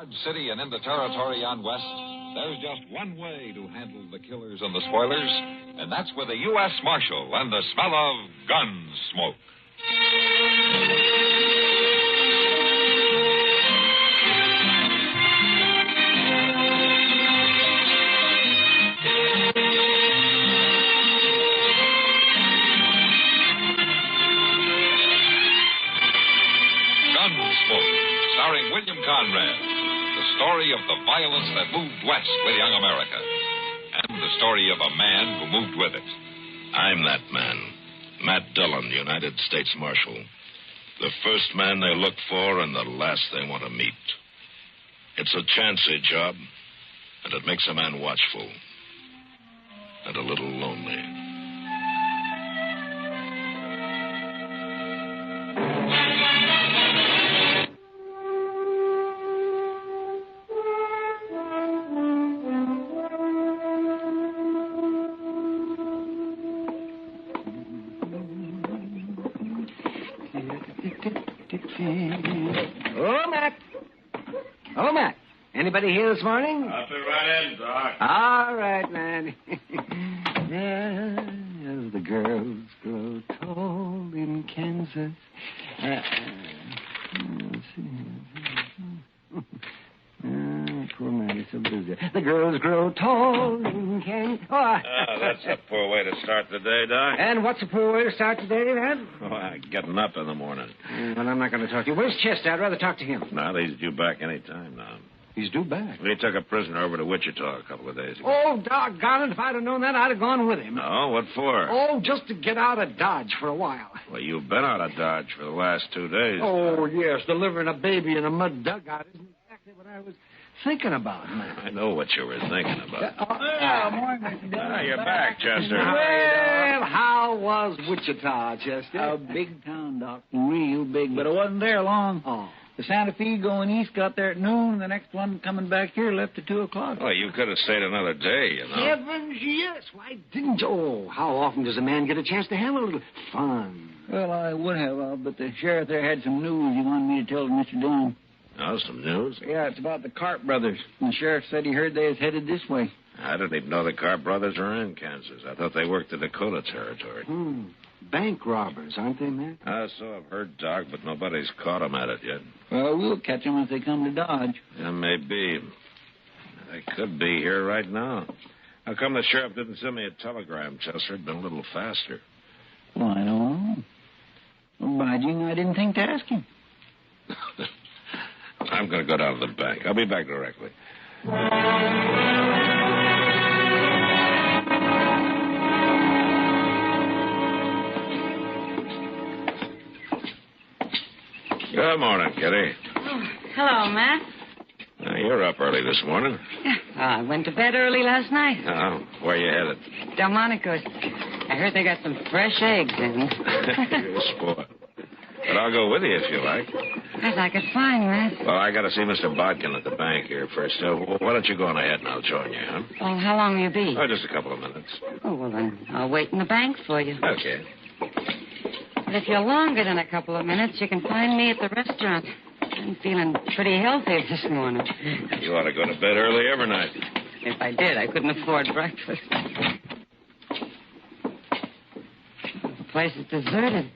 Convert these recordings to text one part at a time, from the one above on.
Dodge City and in the territory on West, there's just one way to handle the killers and the spoilers, and that's with a U.S. Marshal and the smell of Gunsmoke. Starring William Conrad, the story of the violence that moved west with young America, and the story of a man who moved with it. I'm that man, Matt Dillon, United States Marshal. The first man they look for and the last they want to meet. It's a chancy job, and it makes a man watchful and a little lonely. Hello, Mac. Hello, Mac. Anybody here this morning? I'll be right in, Doc. All right, man. As the girls grow tall in Kansas. Let's see. Poor man, he's so busy. The girls grow tall in Kansas. That's a poor way to start the day, Doc. And what's a poor way to start the day, then? Getting up in the morning. Well, I'm not going to talk to you. Where's Chester? I'd rather talk to him. No, he's due back any time now. He's due back. He took a prisoner over to Wichita a couple of days ago. Oh, doggone it. If I'd have known that, I'd have gone with him. No, what for? Oh, just to get out of Dodge for a while. Well, you've been out of Dodge for the last 2 days. Oh, yes. Delivering a baby in a mud dugout isn't exactly what I was thinking about, man. I know what you were thinking about. Morning, Mr. Dillon. You're back, Chester. Well, how was Wichita, Chester? A big town, Doc. Real big, but I wasn't there long. Oh. The Santa Fe going east got there at noon. The next one coming back here left at 2 o'clock. Well, you could have stayed another day, you know. Heavens, yes. Why didn't you? Oh, how often does a man get a chance to have a little fun? Well, I would have, but the sheriff there had some news he wanted me to tell to Mr. Dillon. Oh, some news? Yeah, it's about the Carp brothers. And the sheriff said he heard they was headed this way. I didn't even know the Carp brothers were in Kansas. I thought they worked the Dakota territory. Bank robbers, aren't they, man? So I've heard, Doc, but nobody's caught them at it yet. Well, we'll catch them if they come to Dodge. Yeah, maybe. They could be here right now. How come the sheriff didn't send me a telegram, Chester? It'd been a little faster. Well, I don't know. Well, by Jing, I didn't think to ask him. I'm going to go down to the bank. I'll be back directly. Good morning, Kitty. Oh, hello, Matt. You're up early this morning. I went to bed early last night. Oh, where you headed? Delmonico's. I heard they got some fresh eggs in. You're a sport. But I'll go with you if you like. I'd like it fine, Matt. Well, I got to see Mr. Bodkin at the bank here first. Why don't you go on ahead and I'll join you, huh? Well, how long will you be? Oh, just a couple of minutes. Oh, well, then I'll wait in the bank for you. Okay. But if you're longer than a couple of minutes, you can find me at the restaurant. I'm feeling pretty healthy this morning. You ought to go to bed early every night. If I did, I couldn't afford breakfast. The place is deserted.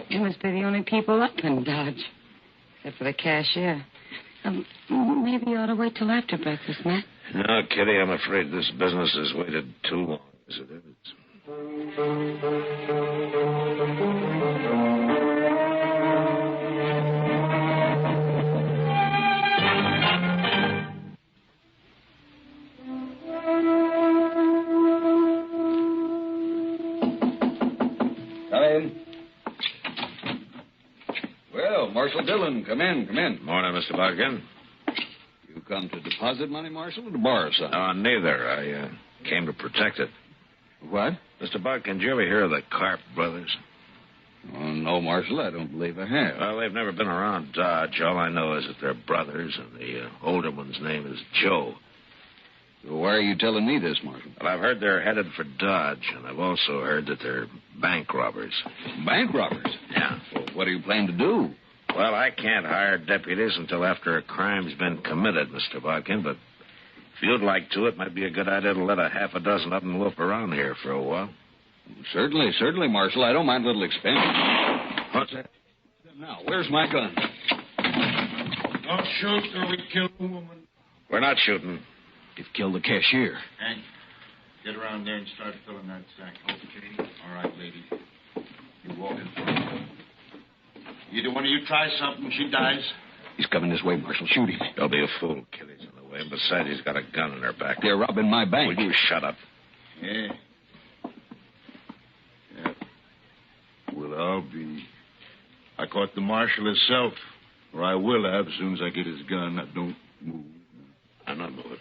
You must be the only people up in Dodge, except for the cashier. Maybe you ought to wait till after breakfast, Matt. No, Kitty, I'm afraid this business has waited too long as it is. Come in. Well, Marshal Dillon, come in. Morning, Mr. Bodkin. You come to deposit money, Marshal, or to borrow some? Neither. I came to protect it. What? Mr. Bodkin, did you ever hear of the Carp brothers? Oh, no, Marshal, I don't believe I have. Well, they've never been around Dodge. All I know is that they're brothers, and the older one's name is Joe. Why are you telling me this, Marshal? Well, I've heard they're headed for Dodge, and I've also heard that they're bank robbers. Bank robbers? Yeah. Well, what do you plan to do? Well, I can't hire deputies until after a crime's been committed, Mr. Bodkin, but if you'd like to, it might be a good idea to let a half a dozen of them loaf around here for a while. Certainly, Marshal. I don't mind a little expense. What's that? Now, where's my gun? Don't shoot or we kill the woman. We're not shooting. You've killed the cashier. Hank, get around there and start filling that sack. Okay. All right, lady. You walk in front. Either one of you try something, she dies. He's coming this way, Marshal. Shoot him. Don't be a fool. Kitty's in the way. And besides, he's got a gun in her back. They're robbing my bank. Will you shut up? Yeah. Well, I'll be. I caught the marshal himself, or I will have as soon as I get his gun. Now, don't move. I'm not moving.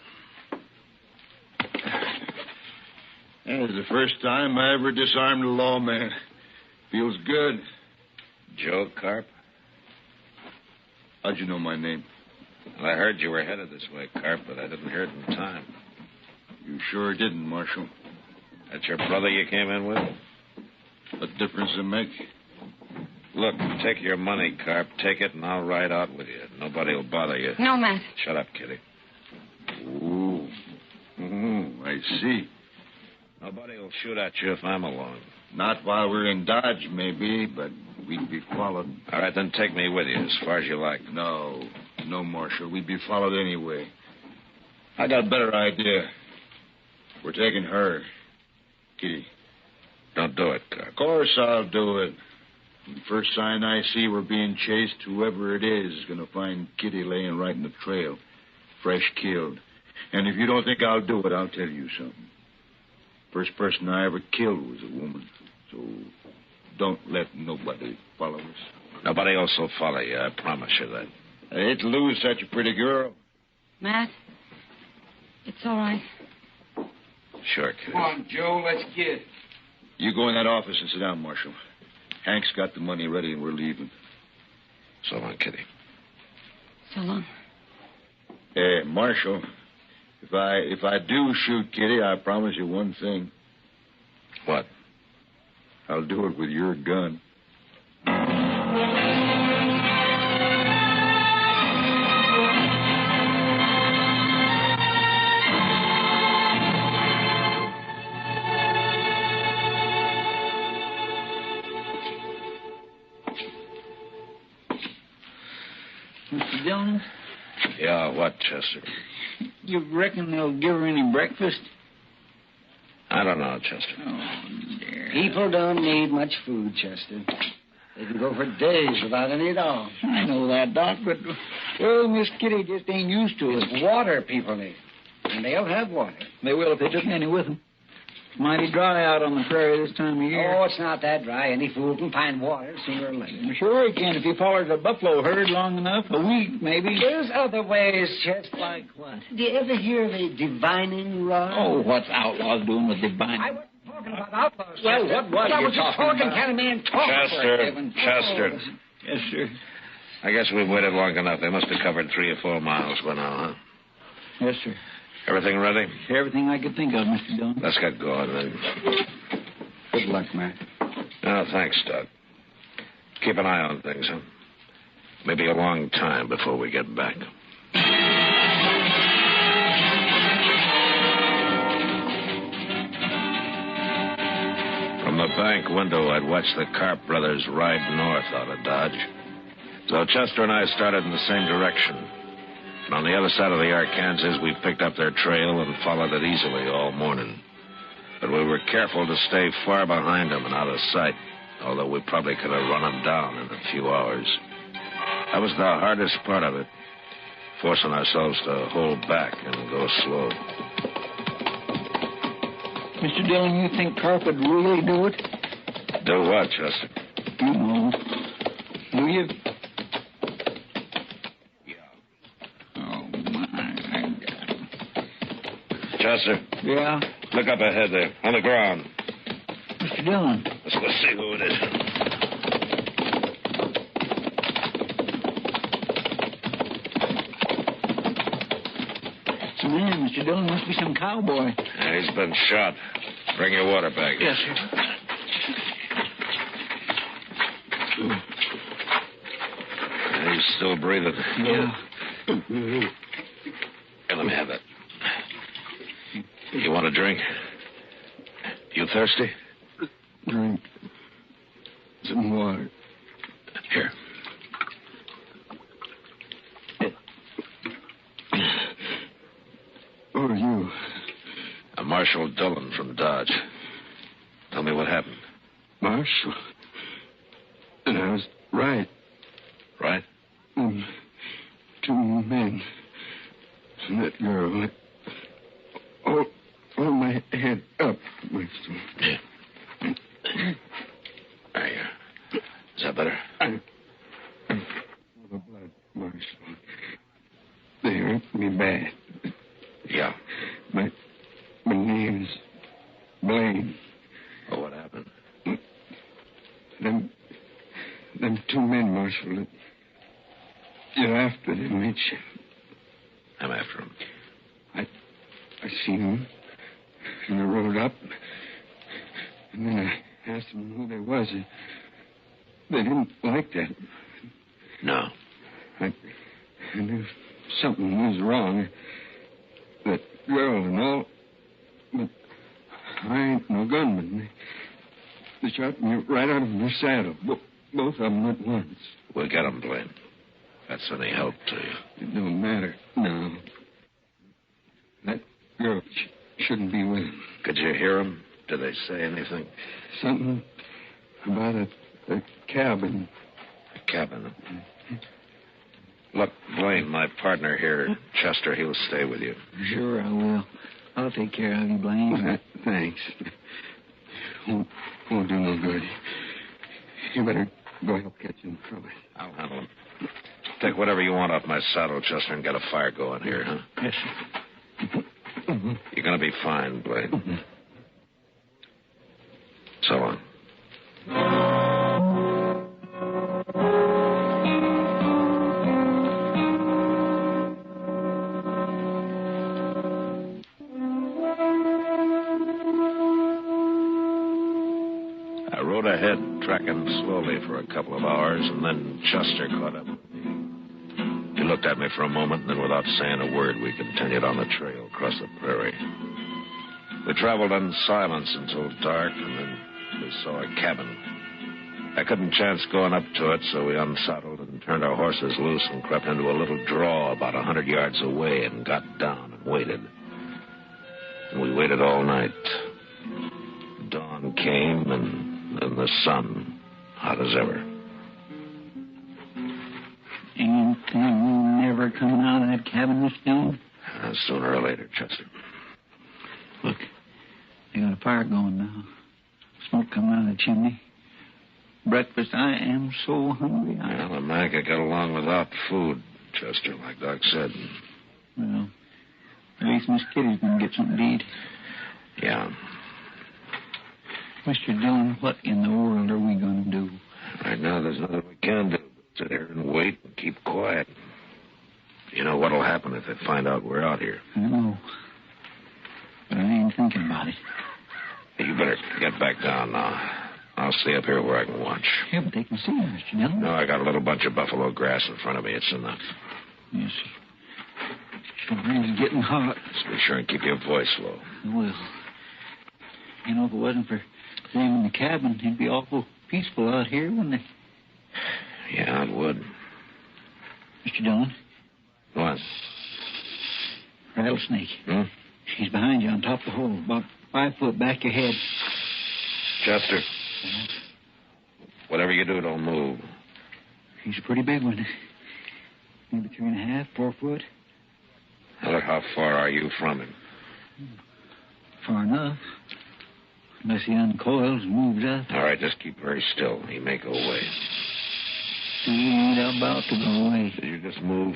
That was the first time I ever disarmed a lawman. Feels good. Joe Carp? How'd you know my name? Well, I heard you were headed this way, Carp, but I didn't hear it in time. You sure didn't, Marshal. That's your brother you came in with? What difference does it make? Look, take your money, Carp. Take it, and I'll ride out with you. Nobody will bother you. No, Matt. Shut up, Kitty. Ooh. I see. Nobody will shoot at you if I'm along. Not while we're in Dodge, maybe, but we'd be followed. All right, then take me with you as far as you like. No, Marshal. We'd be followed anyway. I got a better idea. We're taking her. Kitty. Don't do it, Carp. Of course I'll do it. The first sign I see we're being chased, whoever it is going to find Kitty laying right in the trail, fresh killed. And if you don't think I'll do it, I'll tell you something. First person I ever killed was a woman. So don't let nobody follow us. Nobody else will follow you, I promise you that. I hate to lose such a pretty girl. Matt, it's all right. Sure, Kitty. Come on, Joe, let's get. You go in that office and sit down, Marshal. Hank's got the money ready and we're leaving. So long, Kitty. So long. Hey, Marshal, if I do shoot Kitty, I promise you one thing. What? I'll do it with your gun. Mr. Dillon, Yeah, what, Chester? you reckon they'll give her any breakfast? I don't know, Chester. Oh, dear. People don't need much food, Chester. They can go for days without any at all. I know that, Doc, but, well, Miss Kitty just ain't used to it. It's water people need. And they'll have water. They will if they took any with them. It's mighty dry out on the prairie this time of year. Oh, it's not that dry. Any fool can find water sooner or later. Sure he can if he followed a buffalo herd long enough. A week, maybe. There's other ways, Chester. Like what? Do you ever hear of a divining rod? Oh, what's outlaws doing with I divining? wasn't talking about outlaws. Well, Chester. what was I you was just talking talking about? kind of man talk. Chester. Yes, sir. I guess we've waited long enough. They must have covered 3 or 4 miles by now, huh? Yes, sir. Everything ready? Everything I could think of, Mr. Dillon. Let's get going, then. Good luck, Matt. Oh, thanks, Doc. Keep an eye on things, huh? Maybe a long time before we get back. From the bank window, I'd watched the Carp brothers ride north out of Dodge. So Chester and I started in the same direction. And on the other side of the Arkansas, we picked up their trail and followed it easily all morning. But we were careful to stay far behind them and out of sight, although we probably could have run them down in a few hours. That was the hardest part of it, forcing ourselves to hold back and go slow. Mr. Dillon, you think Carp would really do it? Do what, Chester? You know. Do you? Chester, Yeah. look up ahead there, on the ground. Mr. Dillon. Let's go see who it is. It's a man, Mr. Dillon. Must be some cowboy. Yeah, he's been shot. Bring your water bag. Yes, sir. He's still breathing. Yeah. Here, let me have that. You want a drink? You thirsty? Drink. Some water. Here. Who are you? I'm Marshal Dillon from Dodge. Tell me what happened. Marshal? And I was right. Right? Two men. And that girl. Hold my head up, Marshal. Yeah. There you are. Is that better? I'm full of blood, Marshal. They hurt me bad. Yeah. My name's Blaine. Oh, what happened? Them two men, Marshal. You're after them, ain't you? I'm after him. I seen them. And I rode up. And then I asked them who they was. They didn't like that. No. I knew something was wrong. That girl and all. But I ain't no gunman. They shot me right out of my saddle. Both of them at once. We'll get him, Blaine. That's any help to you. It don't matter. No. That girl shouldn't be with him. Could you hear him? Did they say anything? Something about a cabin. A cabin? Look, Blaine, my partner here, Chester, he'll stay with you. Sure, I will. I'll take care of you, Blaine. Thanks. Won't do no good. You better go help catch him trouble. I'll handle him. Take whatever you want off my saddle, Chester, and get a fire going here, huh? Yes, sir. You're going to be fine, Blaine. So long. I rode ahead, tracking slowly for a couple of hours, and then Chester caught up with me. He looked at me for a moment, and then without saying a word, we continued on the trail across the prairie. We traveled in silence until dark, and then we saw a cabin. I couldn't chance going up to it, so we unsaddled and turned our horses loose and crept into a little draw about 100 yards away and got down and waited. And we waited all night. Dawn came, and then the sun, hot as ever. Ain't never coming out of that cabin, Miss Dillon? Sooner or later, Chester. Look, they got a fire going now. Smoke coming out of the chimney. Breakfast, I am so hungry. Well, a man could get along without food, Chester, like Doc said. Well, at least Miss Kitty's going to get something to eat. Yeah. Mr. Dillon, what in the world are we going to do? Right now, there's nothing we can do but sit here and wait and keep quiet. You know what'll happen if they find out we're out here. I know. But I ain't thinking about it. You better get back down now. I'll stay up here where I can watch. Yeah, but they can see you, Mr. Dillon. No, I got a little bunch of buffalo grass in front of me. It's enough. Yes, sir. Sure is getting hot. Just be sure and keep your voice low. I will. You know, if it wasn't for them in the cabin, it'd be awful peaceful out here, wouldn't it? Yeah, it would. Mr. Dillon. What? Rattlesnake. Hmm? He's behind you on top of the hole, about 5 foot back your head. Chester. Whatever you do, don't move. He's a pretty big one. Maybe 3.5, 4 foot. Now, look, how far are you from him? Far enough. Unless he uncoils and moves up. All right, just keep very still. He may go away. He ain't about to go away. Did you just move?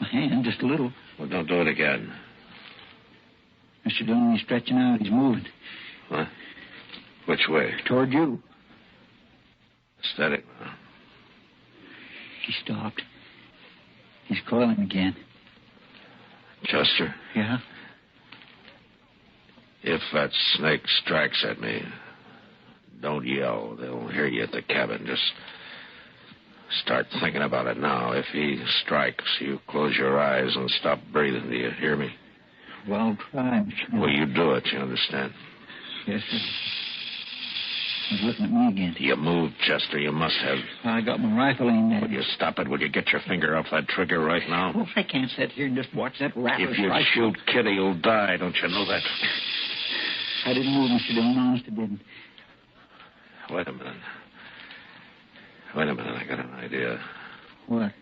My hand, just a little. Well, don't do it again. Mr. Dillon, he's stretching out. He's moving. What? Which way? Toward you. Steady. He stopped. He's coiling again. Chester, Yeah? if that snake strikes at me, don't yell. They'll hear you at the cabin. Just Start thinking about it now. If he strikes, you close your eyes and stop breathing. Do you hear me? Well, I'll try, Mr. Dillon. Well, you do it, you understand? Yes, sir. He's looking at me again. You moved, Chester. You must have. I got my rifle aimed at Will him. you stop it? Will you get your finger off that trigger right now? Well, I can't sit here and just watch that rattler If you strike. shoot Kitty, you'll die. Don't you know that? I didn't move, Mr. Dillon. Honest, I didn't. Wait a minute. Wait a minute. I got an idea. What?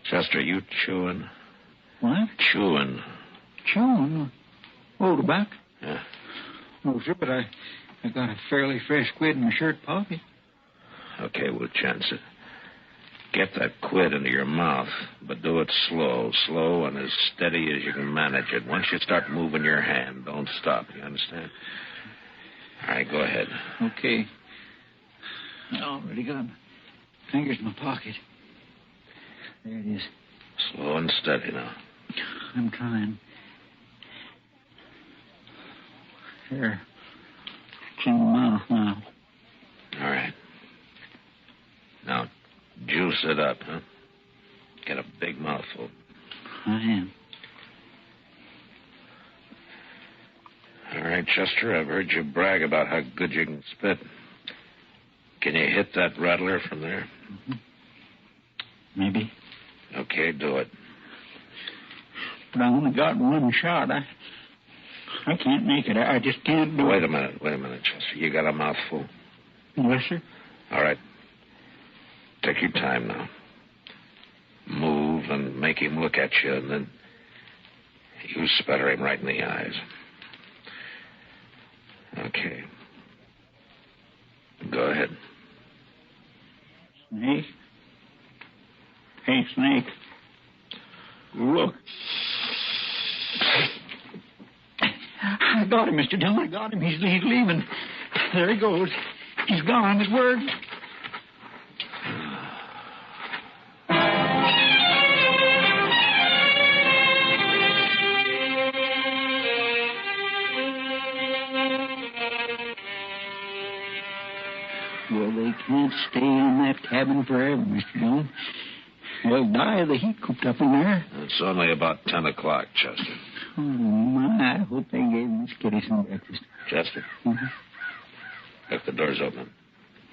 Chester, you chewing? What? Chewing. Chewing? Oh, tobacco? Yeah. Oh, sure, but I got a fairly fresh quid in my shirt pocket. Okay, we'll chance it. Get that quid into your mouth, but do it slow and as steady as you can manage it. Once you start moving your hand, don't stop. You understand? All right, go ahead. Okay. I already got my fingers in my pocket. There it is. Slow and steady now. I'm trying. Here. It's in my mouth now. All right. Now, juice it up, huh? Get a big mouthful. I am. All right, Chester, I've heard you brag about how good you can spit. Can you hit that rattler from there? Mm-hmm. Maybe. Okay, do it. But I only got one shot. I can't make it. I just can't do Wait it. a minute, Chester. You got a mouthful? Yes, sir. All right. Take your time now. Move and make him look at you, and then you sputter him right in the eyes. Okay. Go ahead. Snake? Hey, Snake. Look. I got him, Mr. Dillon. I got him. He's leaving. There he goes. He's gone. It worked. Well, they can't stay in that cabin forever, Mr. Dillon. They'll die of the heat cooped up in there. It's only about 10 o'clock, Chester. Oh, my. I hope they gave Miss Kitty some breakfast. Chester? Mm-hmm. Look, the door's open.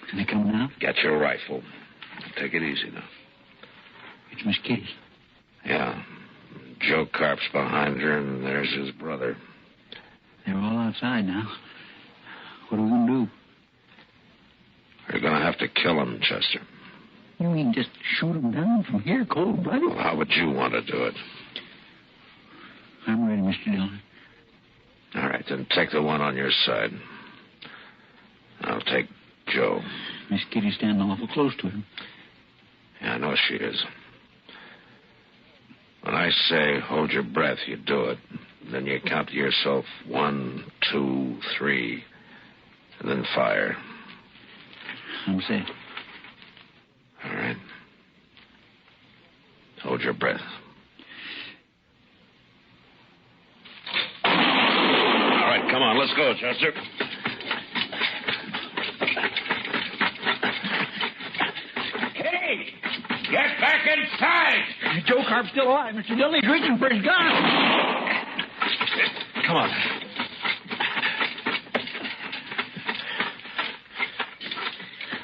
Can they come now? Get your rifle. Take it easy now. It's Miss Kitty. Yeah. Joe Carp's behind her, and there's his brother. They're all outside now. What are we going to do? You're going to have to kill him, Chester. You mean just shoot them down from here, cold-blooded? Well, how would you want to do it? I'm ready, Mr. Dillon. All right, then take the one on your side. I'll take Joe. Miss Kitty's standing awful close to him. Yeah, I know she is. When I say hold your breath, you do it. Then you count to yourself 1, 2, 3, and then fire. I'm set. All right. Hold your breath. All right, come on, let's go, Chester. Hey! Get back inside! Joe Carp's still alive, Mr. Dillon. He's reaching for his gun. Come on.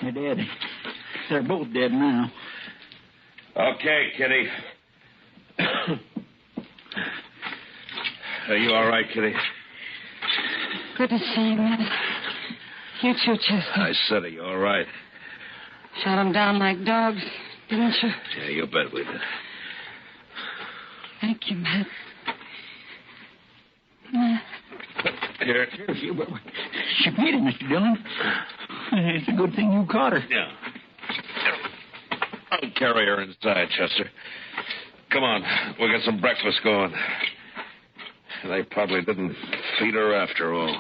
They're dead. They're both dead now. Okay, Kitty. Are you all right, Kitty? Good to see you, Matt. You too, Chester. I said, are you all right? Shot them down like dogs, didn't you? Yeah, you bet we did. Thank you, Matt. Matt. Here. She beat him, Mr. Dillon. It's a good thing you caught her. Yeah. I'll carry her inside, Chester. Come on. We'll get some breakfast going. They probably didn't feed her after all.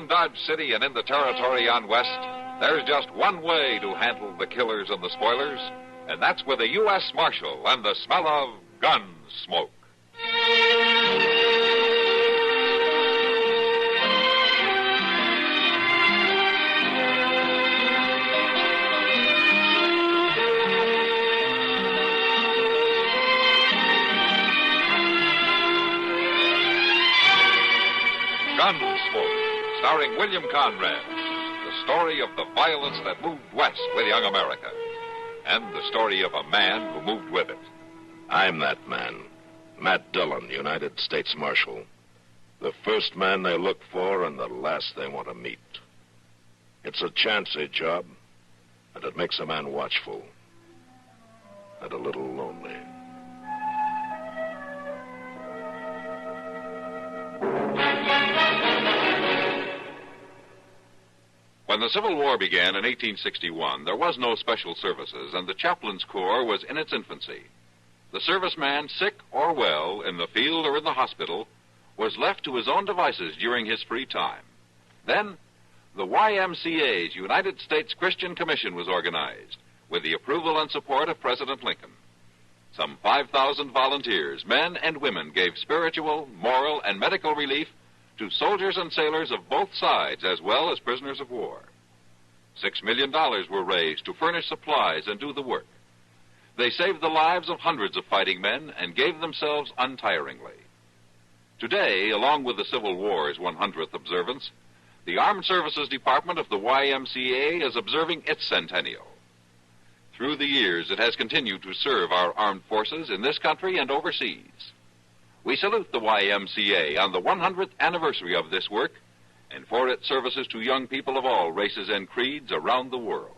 Around Dodge City and in the territory on West, there's just one way to handle the killers and the spoilers, and that's with a U.S. Marshal and the smell of Gunsmoke. Gunsmoke, starring William Conrad. The story of the violence that moved west with young America. And the story of a man who moved with it. I'm that man, Matt Dillon, United States Marshal. The first man they look for and the last they want to meet. It's a chancy job, and it makes a man watchful and a little lonely. When the Civil War began in 1861, there was no special services, and the chaplain's corps was in its infancy. The serviceman, sick or well, in the field or in the hospital, was left to his own devices during his free time. Then, the YMCA's United States Christian Commission was organized, with the approval and support of President Lincoln. Some 5,000 volunteers, men and women, gave spiritual, moral, and medical relief to soldiers and sailors of both sides, as well as prisoners of war. $6 million were raised to furnish supplies and do the work. They saved the lives of hundreds of fighting men and gave themselves untiringly. Today, along with the Civil War's 100th observance, the Armed Services Department of the YMCA is observing its centennial. Through the years, it has continued to serve our armed forces in this country and overseas. We salute the YMCA on the 100th anniversary of this work and for its services to young people of all races and creeds around the world.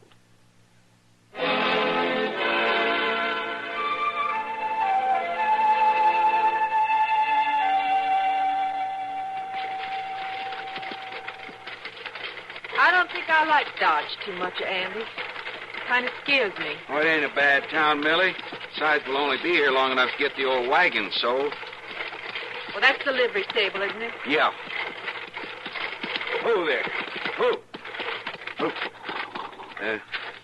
I don't think I like Dodge too much, Andy. Kind of scares me. Oh, it ain't a bad town, Millie. Besides, we'll only be here long enough to get the old wagon sold. Well, that's the livery stable, isn't it? Yeah. Who there? Who?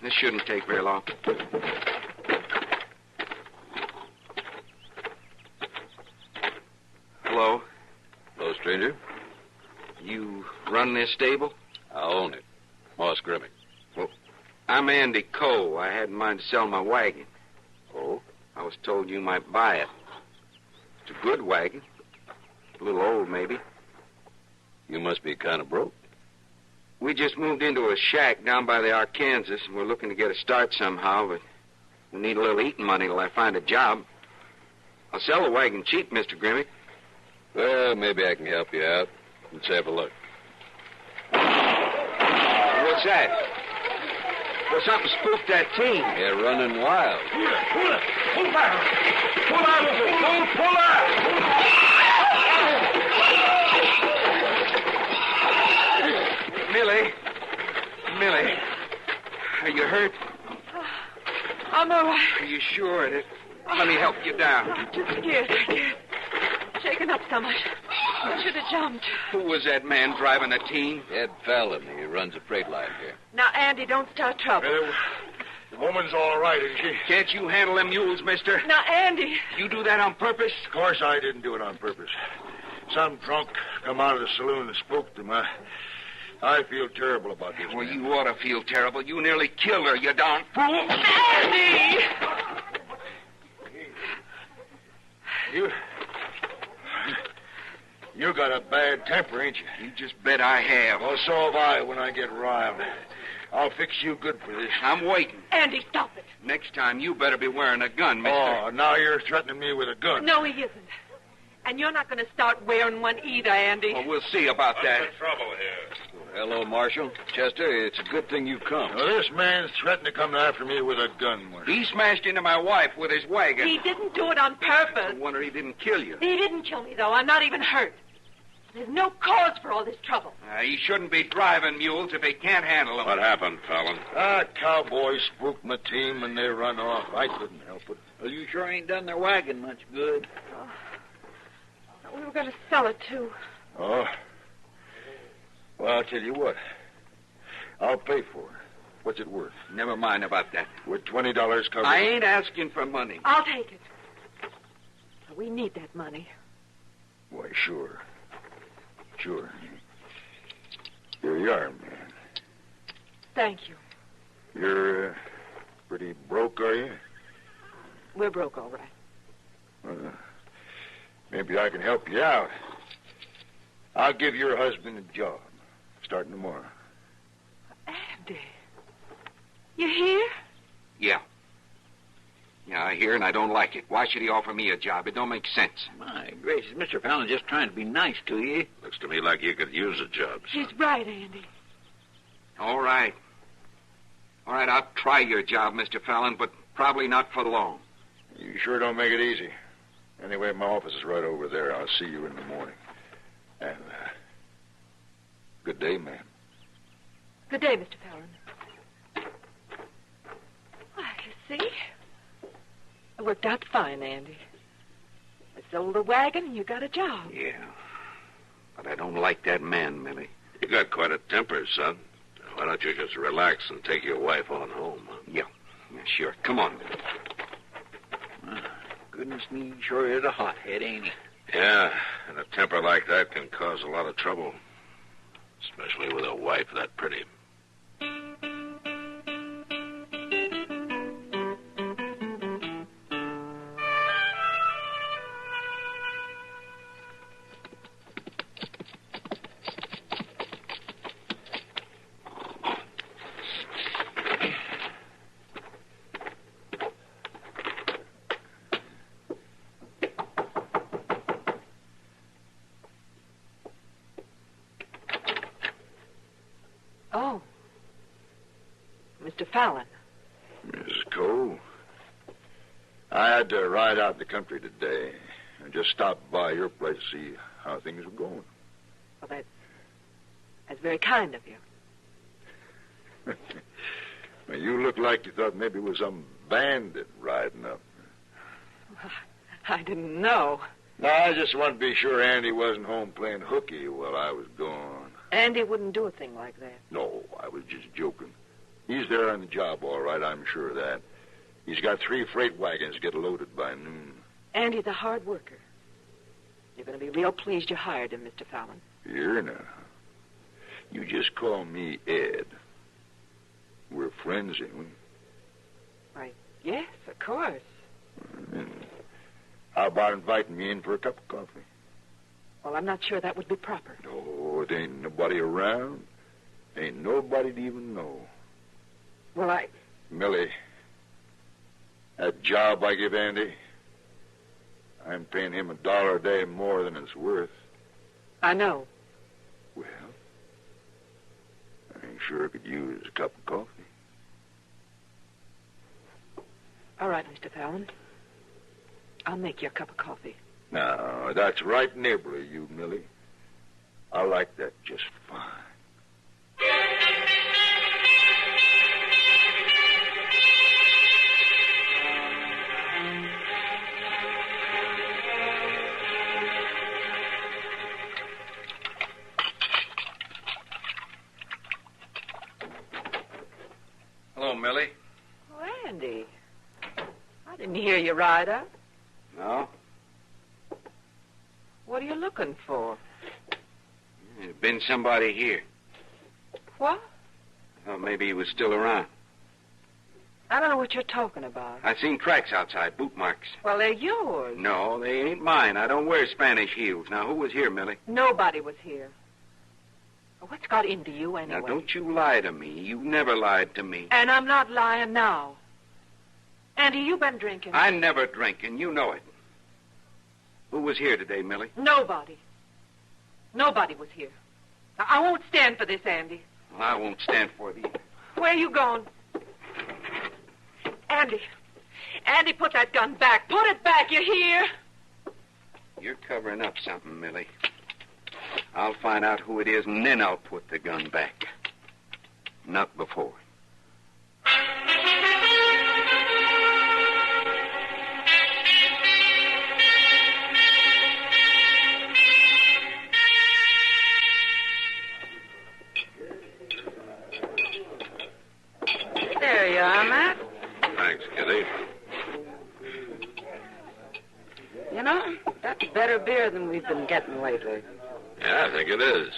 This shouldn't take very long. Hello? Hello, stranger. You run this stable? I own it. Moss Grimmick. Well, I'm Andy Cole. I had in mind to sell my wagon. Oh? I was told you might buy it. It's a good wagon. A little old, maybe. You must be kind of broke. We just moved into a shack down by the Arkansas, and we're looking to get a start somehow, but we need a little eating money till I find a job. I'll sell the wagon cheap, Mr. Grimmick. Well, maybe I can help you out. Let's have a look. What's that? Well, something spooked that team. They're running wild. Pull it! Pull back! Pull out! Pull out! Millie, are you hurt? I'm all right. Are you sure? Let me help you down. I'm too scared. I can't. Shaken up so much. I should have jumped. Who was that man driving the team? Ed Fallon. He runs a freight line here. Now, Andy, don't start trouble. The woman's all right, isn't she? Can't you handle them mules, mister? Now, Andy. You do that on purpose? Of course I didn't do it on purpose. Some drunk come out of the saloon and spooked him. I feel terrible about this. Well, man. you ought to feel terrible. You nearly killed her, you darn fool. Andy! You got a bad temper, ain't you? You just bet I have. Well, so have I when I get riled. I'll fix you good for this. I'm waiting. Andy, stop it. Next time, you better be wearing a gun, mister. Oh, now you're threatening me with a gun. No, he isn't. And you're not going to start wearing one either, Andy. Well, we'll see about that. What's the trouble here? Hello, Marshal. Chester, it's a good thing you've come. Now, this man's threatened to come after me with a gun, Marshal. He smashed into my wife with his wagon. He didn't do it on purpose. No wonder he didn't kill you. He didn't kill me, though. I'm not even hurt. There's no cause for all this trouble. He shouldn't be driving mules if he can't handle them. What happened, Fallon? Cowboys spooked my team and they run off. I couldn't help it. Well, you sure ain't done their wagon much good. We were going to sell it, too. Oh. Well, I'll tell you what. I'll pay for it. What's it worth? Never mind about that. Would $20 cover I it? ain't asking for money. I'll take it. We need that money. Why, sure. Sure. Here you are, man. Thank you. You're pretty broke, are you? We're broke, all right. Well, maybe I can help you out. I'll give your husband a job, starting tomorrow. Andy, you here? Yeah. Yeah, I hear and I don't like it. Why should he offer me a job? It don't make sense. My gracious, Mr. Fallon's just trying to be nice to you. Looks to me like you could use a job, son. He's right, Andy. All right. All right, I'll try your job, Mr. Fallon, but probably not for long. You sure don't make it easy. Anyway, my office is right over there. I'll see you in the morning. And, good day, ma'am. Good day, Mr. Fallon. Why, you see? It worked out fine, Andy. I sold the wagon and you got a job. Yeah. But I don't like that man, Millie. You got quite a temper, son. Why don't you just relax and take your wife on home? Huh? Yeah, sure. Come on, Millie. Goodness me, he sure is a hothead, ain't he? Yeah, and a temper like that can cause a lot of trouble. Especially with a wife that pretty. Oh. Mr. Fallon. Mrs. Cole, I had to ride out in the country today and just stop by your place to see how things were going. Well, that's very kind of you. Well, you look like you thought maybe it was some bandit riding up. I didn't know. No, I just wanted to be sure Andy wasn't home playing hooky while I was gone. Andy wouldn't do a thing like that. No, I was just joking. He's there on the job, all right, I'm sure of that. He's got 3 freight wagons to get loaded by noon. Andy's a hard worker. You're going to be real pleased you hired him, Mr. Fallon. Here now. You just call me Ed. We're friends, ain't we? Why, yes, of course. How about inviting me in for a cup of coffee? Well, I'm not sure that would be proper. No, it ain't nobody around. Ain't nobody to even know. Well, Millie, that job I give Andy, I'm paying him $1 a day more than it's worth. I know. Well, I ain't sure I could use a cup of coffee. All right, Mr. Fallon. I'll make you a cup of coffee. Now, that's right neighborly, you, Millie. I like that just fine. Hello, Millie. Oh, Andy. I didn't hear you ride up. No? What are you looking for? There's been somebody here. What? Oh, maybe he was still around. I don't know what you're talking about. I seen tracks outside, boot marks. Well, they're yours. No, they ain't mine. I don't wear Spanish heels. Now, who was here, Millie? Nobody was here. What's got into you anyway? Now, don't you lie to me. You never lied to me. And I'm not lying now. Andy, you been drinking. I never drink, and you know it. Who was here today, Millie? Nobody. Nobody was here. Now, I won't stand for this, Andy. Well, I won't stand for it either. Where are you going? Andy. Andy, put that gun back. Put it back, you hear? You're covering up something, Millie. I'll find out who it is, and then I'll put the gun back. Not before. You know, that's better beer than we've been getting lately. Yeah, I think it is.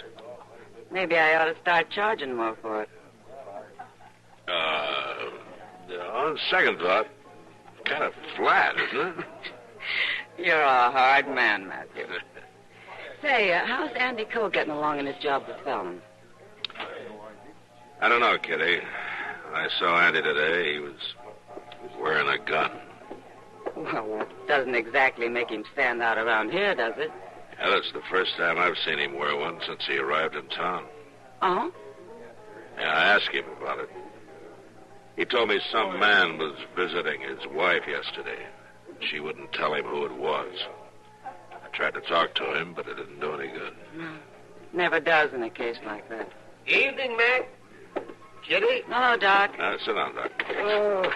Maybe I ought to start charging more for it. On second thought, kind of flat, isn't it? You're a hard man, Matthew. Say, how's Andy Cole getting along in his job with Fallon? I don't know, Kitty. I saw Andy today. He was wearing a gun. Well, that doesn't exactly make him stand out around here, does it? Yeah, that's the first time I've seen him wear one since he arrived in town. Oh? Yeah, I asked him about it. He told me some man was visiting his wife yesterday. She wouldn't tell him who it was. I tried to talk to him, but it didn't do any good. No. Never does in a case like that. Evening, Mac. Kitty? Hello, Doc. Sit down, Doc. Oh.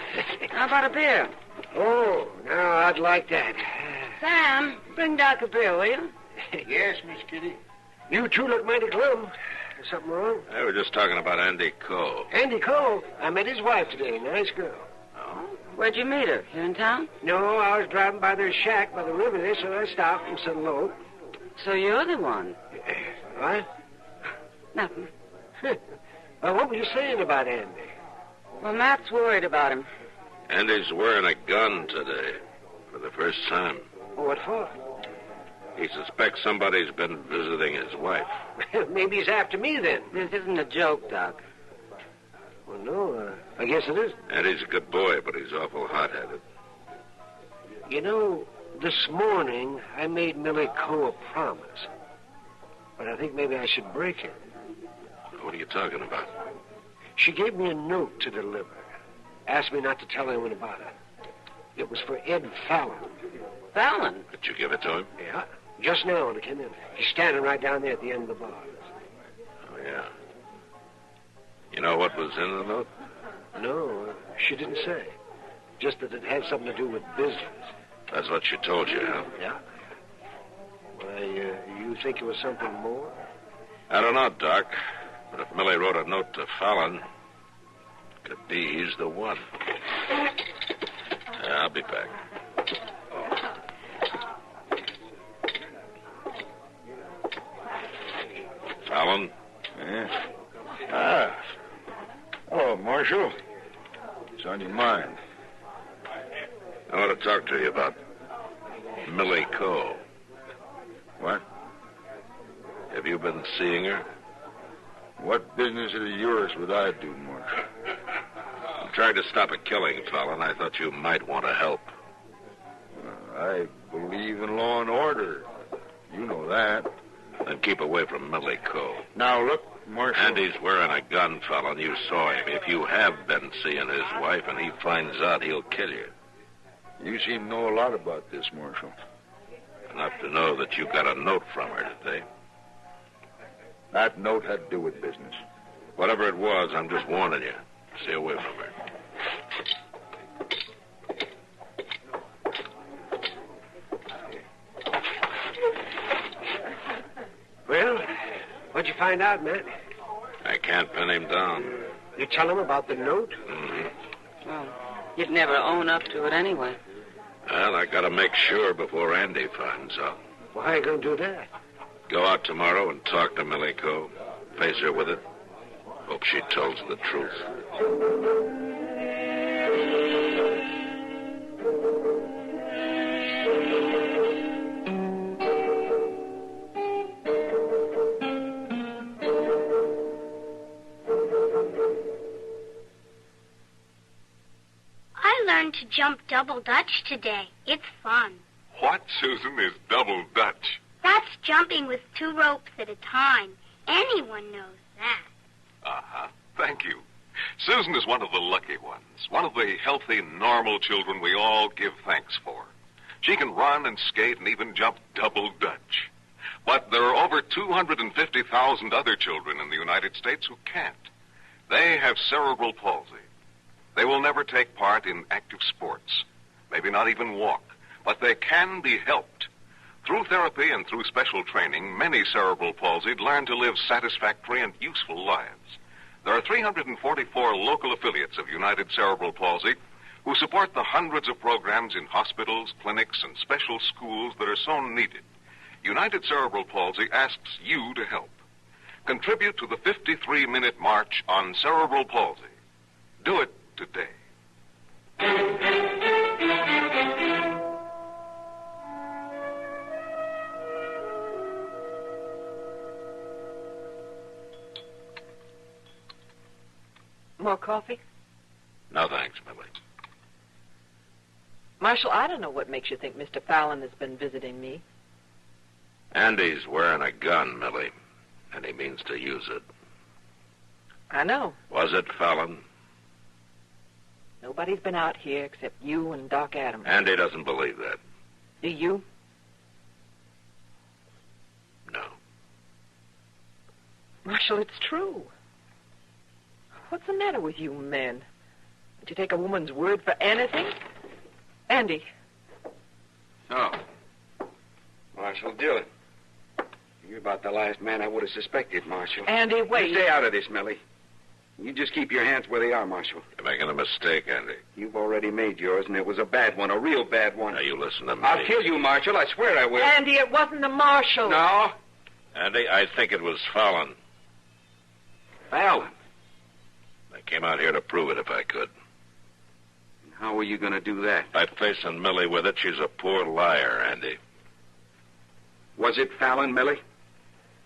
How about a beer? Oh, now I'd like that. Sam, bring Doc a beer, will you? Yes, Miss Kitty. You two look mighty glum. Is something wrong? I was just talking about Andy Cole. Andy Cole? I met his wife today. Nice girl. Oh? Where'd you meet her? Here in town? No, I was driving by their shack by the river there, so I stopped and said hello. So you're the one. What? Nothing. Well, what were you saying about Andy? Well, Matt's worried about him. Andy's wearing a gun today for the first time. Oh, what for? He suspects somebody's been visiting his wife. Maybe he's after me then. This isn't a joke, Doc. Well, no, I guess it is. Andy's a good boy, but he's awful hot-headed. You know, this morning I made Millie Cole a promise. But I think maybe I should break it. What are you talking about? She gave me a note to deliver. Asked me not to tell anyone about it. It was for Ed Fallon. Fallon? Did you give it to him? Yeah, just now when I came in. He's standing right down there at the end of the bar. Oh, yeah. You know what was in the note? No, she didn't say. Just that it had something to do with business. That's what she told you, huh? Yeah. Why, you think it was something more? I don't know, Doc. But if Millie wrote a note to Fallon, could be he's the one. Yeah, I'll be back. Fallon? Yeah? Ah. Hello, Marshal. What's on your mind? I want to talk to you about Millie Cole. What? Have you been seeing her? What business is it yours would I do, Marshal? I'm trying to stop a killing, Fallon. I thought you might want to help. I believe in law and order. You know that. Then keep away from Millie Cole. Now, look, Marshal. Andy's wearing a gun, Fallon. You saw him. If you have been seeing his wife and he finds out, he'll kill you. You seem to know a lot about this, Marshal. Enough to know that you got a note from her today. That note had to do with business. Whatever it was, I'm just warning you. Stay away from her. Well, what'd you find out, Matt? I can't pin him down. You tell him about the note? Mm-hmm. Well, you'd never own up to it anyway. Well, I gotta make sure before Andy finds out. Well, how are you going to do that? Go out tomorrow and talk to Millie Cole. Face her with it. Hope she tells the truth. I learned to jump double Dutch today. It's fun. What, Susan, is double Dutch? That's jumping with 2 ropes at a time. Anyone knows that. Uh-huh. Thank you. Susan is one of the lucky ones, one of the healthy, normal children we all give thanks for. She can run and skate and even jump double Dutch. But there are over 250,000 other children in the United States who can't. They have cerebral palsy. They will never take part in active sports, maybe not even walk, but they can be helped. Through therapy and through special training, many cerebral palsied learn to live satisfactory and useful lives. There are 344 local affiliates of United Cerebral Palsy who support the hundreds of programs in hospitals, clinics, and special schools that are so needed, United Cerebral Palsy asks you to help. Contribute to the 53-minute march on cerebral palsy. Do it today. More coffee? No, thanks, Millie. Marshal, I don't know what makes you think Mr. Fallon has been visiting me. Andy's wearing a gun, Millie, and he means to use it. I know. Was it Fallon? Nobody's been out here except you and Doc Adams. Andy doesn't believe that. Do you? No. Marshal, it's true. What's the matter with you men? Don't you take a woman's word for anything? Andy. Oh. Marshal Dillon. You're about the last man I would have suspected, Marshal. Andy, wait. You stay out of this, Millie. You just keep your hands where they are, Marshal. You're making a mistake, Andy. You've already made yours, and it was a bad one, a real bad one. Now, you listen to me. I'll kill you, Marshal. I swear I will. Andy, it wasn't the Marshal. No? Andy, I think it was Fallon. Fallon? I came out here to prove it if I could. How are you going to do that? By facing Millie with it, she's a poor liar, Andy. Was it Fallon, Millie?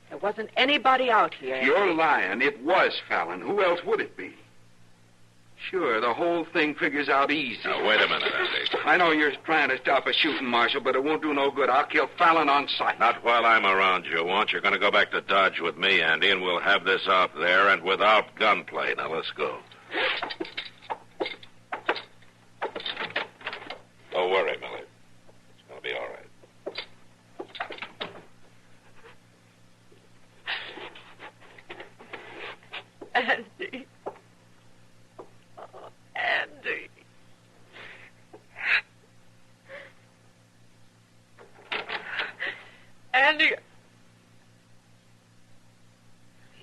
There wasn't anybody out here. Andy. You're lying. It was Fallon. Who else would it be? Sure, the whole thing figures out easy. Now, wait a minute, Andy. I know you're trying to stop a shooting, Marshal, but it won't do no good. I'll kill Fallon on sight. Not while I'm around, you won't. You're going to go back to Dodge with me, Andy, and we'll have this out there and without gunplay. Now, let's go. Don't worry, Millie. It's going to be all right. Andy. Oh, Andy. Andy.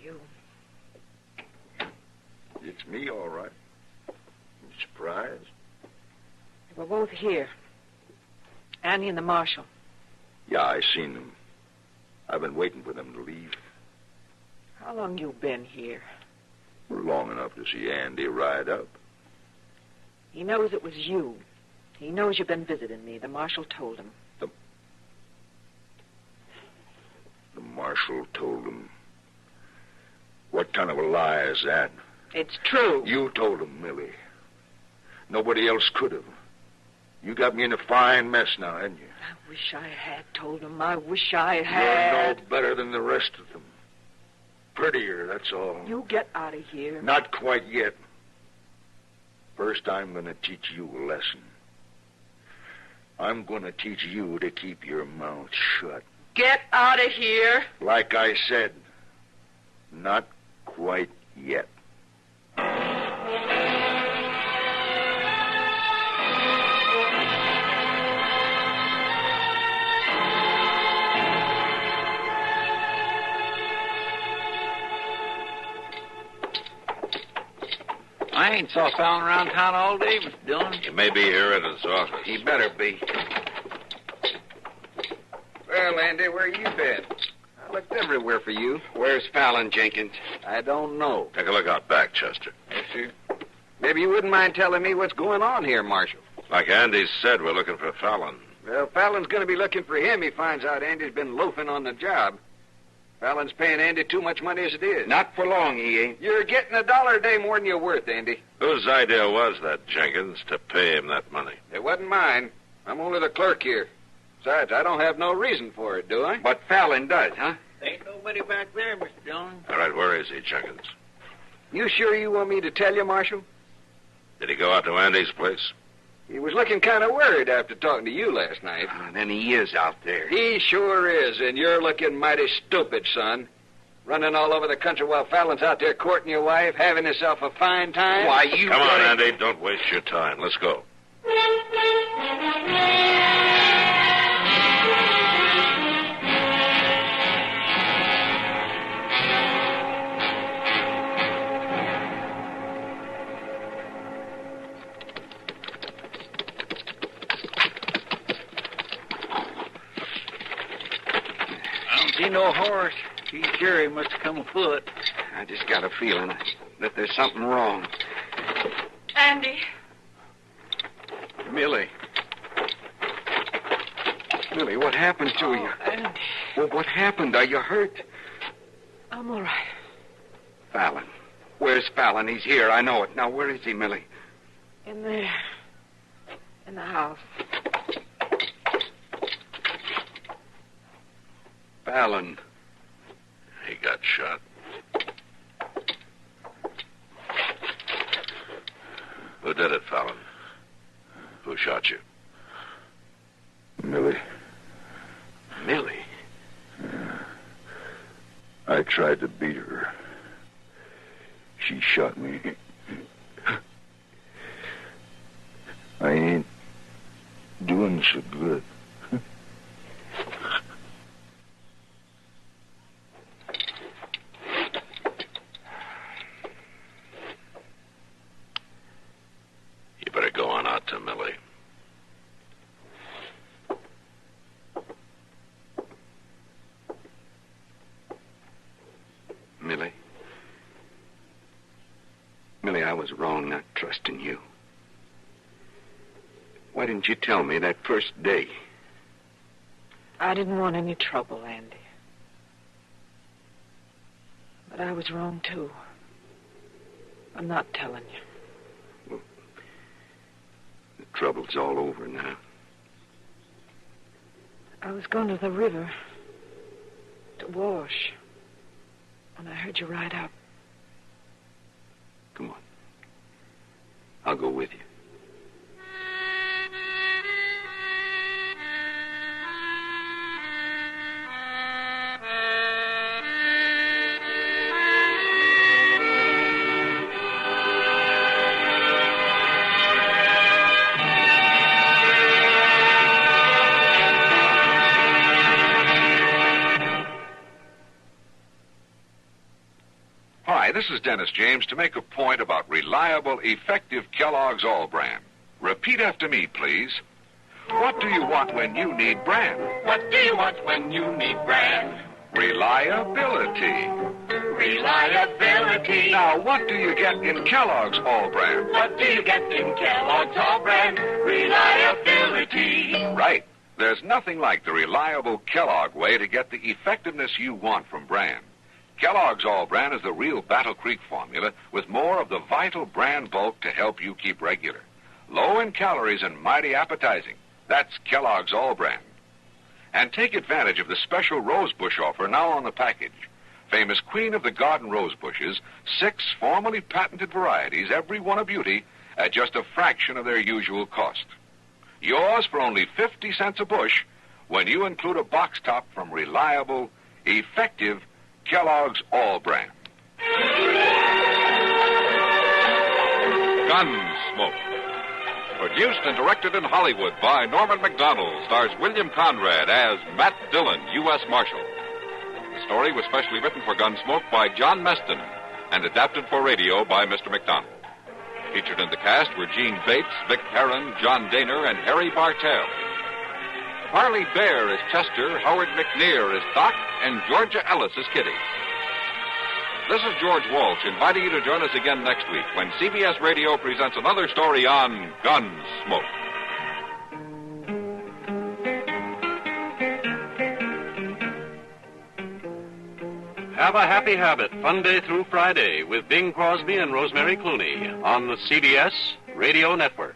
You. It's me, all right. You surprised? We're both here. Andy and the Marshal. Yeah, I seen them. I've been waiting for them to leave. How long you been here? Long enough to see Andy ride up. He knows it was you. He knows you've been visiting me. The Marshal told him. The Marshal told him. What kind of a lie is that? It's true. You told him, Millie. Nobody else could have. You got me in a fine mess now, hadn't you? I wish I had told him. I wish I had. You're no better than the rest of them. Prettier, that's all. You get out of here. Not quite yet. First, I'm going to teach you a lesson. I'm going to teach you to keep your mouth shut. Get out of here. Like I said, not quite yet. I ain't saw Fallon around town all day, Mr. Dillon. He may be here at his office. He better be. Well, Andy, where you been? I looked everywhere for you. Where's Fallon, Jenkins? I don't know. Take a look out back, Chester. Yes, sir. Maybe you wouldn't mind telling me what's going on here, Marshal. Like Andy said, we're looking for Fallon. Well, Fallon's going to be looking for him. He finds out Andy's been loafing on the job. Fallon's paying Andy too much money as it is. Not for long, he ain't. You're getting $1 a day more than you're worth, Andy. Whose idea was that, Jenkins, to pay him that money? It wasn't mine. I'm only the clerk here. Besides, I don't have no reason for it, do I? But Fallon does, huh? Ain't nobody back there, Mr. Dillon. All right, where is he, Jenkins? You sure you want me to tell you, Marshal? Did he go out to Andy's place? He was looking kind of worried after talking to you last night. Then he is out there. He sure is, and you're looking mighty stupid, son. Running all over the country while Fallon's out there courting your wife, having himself a fine time. Why, you... Come on, Andy. Don't waste your time. Let's go. See no horse. He sure he must have come afoot. I just got a feeling that there's something wrong. Andy. Millie. Millie, what happened to you? Andy. Well, what happened? Are you hurt? I'm all right. Fallon. Where's Fallon? He's here. I know it. Now, where is he, Millie? In there. In the house. Fallon. He got shot. Who did it, Fallon? Who shot you? Millie. Millie? I tried to beat her. She shot me. I ain't doing so good. You better go on out to Millie. Millie? Millie, I was wrong not trusting you. Why didn't you tell me that first day? I didn't want any trouble, Andy. But I was wrong, too. I'm not telling you. Well, the trouble's all over now. I was going to the river to wash when I heard you ride up. Come on. I'll go with you. Hi, this is Dennis James to make a point about reliable, effective Kellogg's All Brand. Repeat after me, please. What do you want when you need brand? What do you want when you need brand? Reliability. Reliability. Now, what do you get in Kellogg's All Brand? What do you get in Kellogg's All Brand? Reliability. Right. There's nothing like the reliable Kellogg way to get the effectiveness you want from brand. Kellogg's All Brand is the real Battle Creek formula with more of the vital brand bulk to help you keep regular. Low in calories and mighty appetizing. That's Kellogg's All Brand. And take advantage of the special rosebush offer now on the package. Famous Queen of the Garden rose bushes, 6 formally patented varieties, every one a beauty, at just a fraction of their usual cost. Yours for only 50 cents a bush when you include a box top from reliable, effective Kellogg's All Brand. Gunsmoke. Produced and directed in Hollywood by Norman Macdonald, stars William Conrad as Matt Dillon, U.S. Marshal. The story was specially written for Gunsmoke by John Meston and adapted for radio by Mr. Macdonald. Featured in the cast were Gene Bates, Vic Perrin, John Daner, and Harry Bartell. Harley Bear is Chester, Howard McNear is Doc, and Georgia Ellis is Kitty. This is George Walsh inviting you to join us again next week when CBS Radio presents another story on Gunsmoke. Have a Happy Habit, Monday through Friday, with Bing Crosby and Rosemary Clooney on the CBS Radio Network.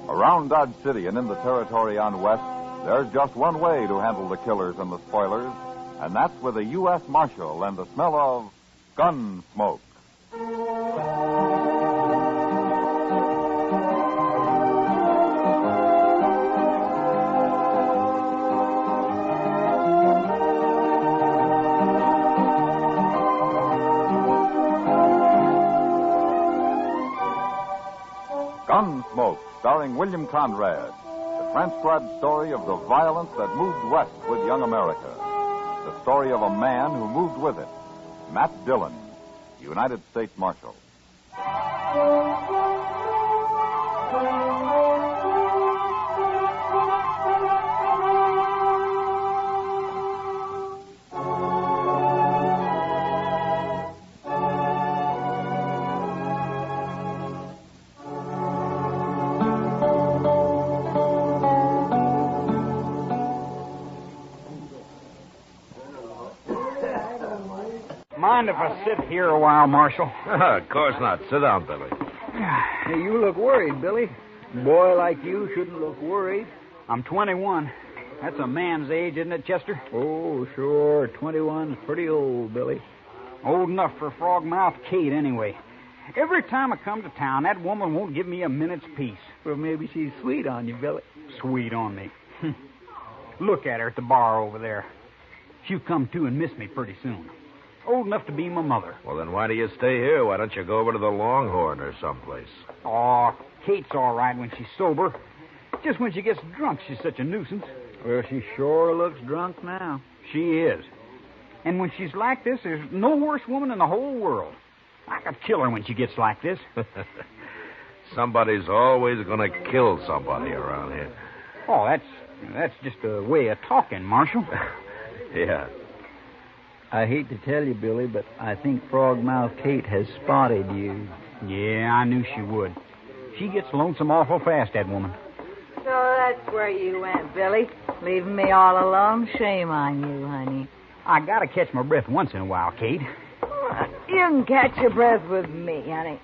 Around Dodge City and in the territory on West, there's just one way to handle the killers and the spoilers, and that's with a U.S. Marshal and the smell of Gunsmoke. Gunsmoke, starring William Conrad, the transcribed story of the violence that moved west with young America. The story of a man who moved with it, Matt Dillon, United States Marshal. Mind if I sit here a while, Marshal? Of course not. Sit down, Billy. Hey, you look worried, Billy. A boy like you shouldn't look worried. I'm 21. That's a man's age, isn't it, Chester? Oh, sure. 21's pretty old, Billy. Old enough for Frogmouth Kate, anyway. Every time I come to town, that woman won't give me a minute's peace. Well, maybe she's sweet on you, Billy. Sweet on me. Look at her at the bar over there. She'll come to and miss me pretty soon. Old enough to be my mother. Well, then why do you stay here? Why don't you go over to the Longhorn or someplace? Oh, Kate's all right when she's sober. Just when she gets drunk, she's such a nuisance. Well, she sure looks drunk now. She is. And when she's like this, there's no worse woman in the whole world. I could kill her when she gets like this. Somebody's always going to kill somebody around here. Oh, that's just a way of talking, Marshal. Yeah. I hate to tell you, Billy, but I think Frogmouth Kate has spotted you. Yeah, I knew she would. She gets lonesome awful fast, that woman. So that's where you went, Billy. Leaving me all alone? Shame on you, honey. I gotta catch my breath once in a while, Kate. You can catch your breath with me, honey.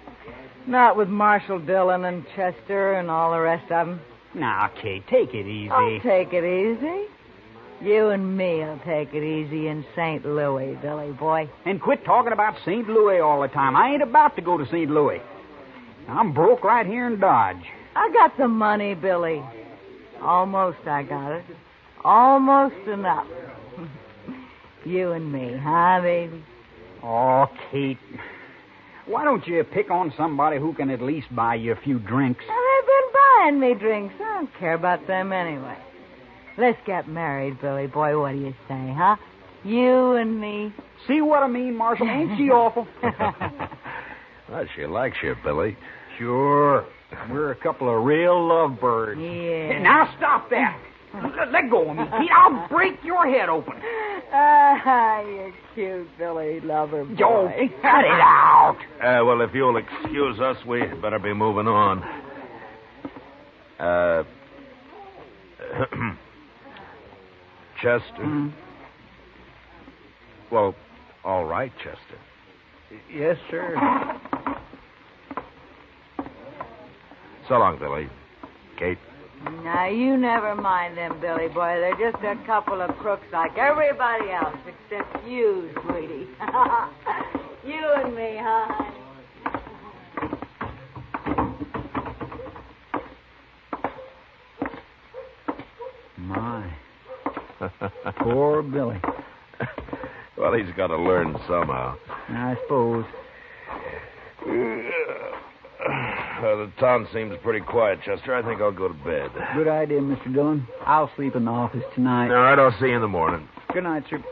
Not with Marshal Dillon and Chester and all the rest of them. Now, Kate, take it easy. I'll take it easy. You and me'll take it easy in St. Louis, Billy boy. And quit talking about St. Louis all the time. I ain't about to go to St. Louis. I'm broke right here in Dodge. I got the money, Billy. Almost I got it. Almost enough. You and me, huh, baby? Oh, Kate. Why don't you pick on somebody who can at least buy you a few drinks? Well, they've been buying me drinks. I don't care about them anyway. Let's get married, Billy boy. What do you say, huh? You and me. See what I mean, Marshal? Ain't she awful? Well, she likes you, Billy. Sure. We're a couple of real lovebirds. Yeah. Now stop that. Let go of me, Pete. I'll break your head open. Ah, you're cute, Billy. Lover boy. Oh, cut it out. Well, if you'll excuse us, we better be moving on. Chester? Mm-hmm. Well, all right, Chester. Yes, sir. So long, Billy. Kate? Now, you never mind them, Billy boy. They're just a couple of crooks like everybody else, except you, sweetie. You and me, huh? My. Poor Billy. Well, he's got to learn somehow. I suppose. The town seems pretty quiet, Chester. I think I'll go to bed. Good idea, Mr. Dillon. I'll sleep in the office tonight. All right, I'll see you in the morning. Good night, sir.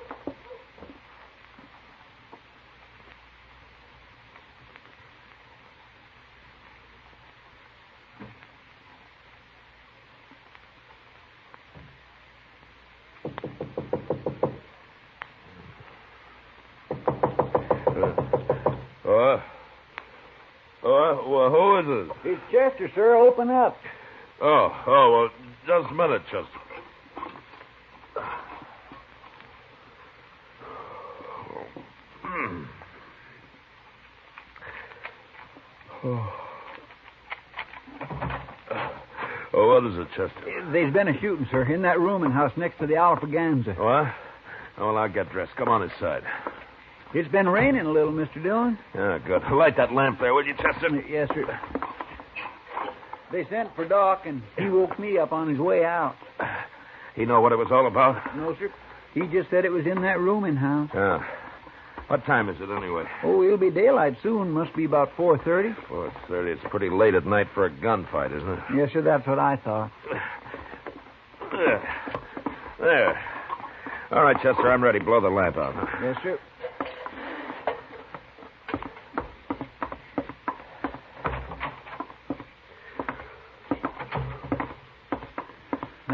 Well, who is it? It's Chester, sir. Open up. Well, just a minute, Chester. What is it, Chester? There's been a shooting, sir, in that rooming house next to the Alpaganza. What? Well, I'll get dressed. Come on inside. It's been raining a little, Mr. Dillon. Yeah, good. Light that lamp there, will you, Chester? Yes, sir. They sent for Doc, and he woke me up on his way out. He know what it was all about? No, sir. He just said it was in that rooming house. Yeah. What time is it, anyway? Oh, it'll be daylight soon. Must be about 4:30. 4:30. It's pretty late at night for a gunfight, isn't it? Yes, sir. That's what I thought. There. All right, Chester, I'm ready. Blow the lamp out. Yes, sir.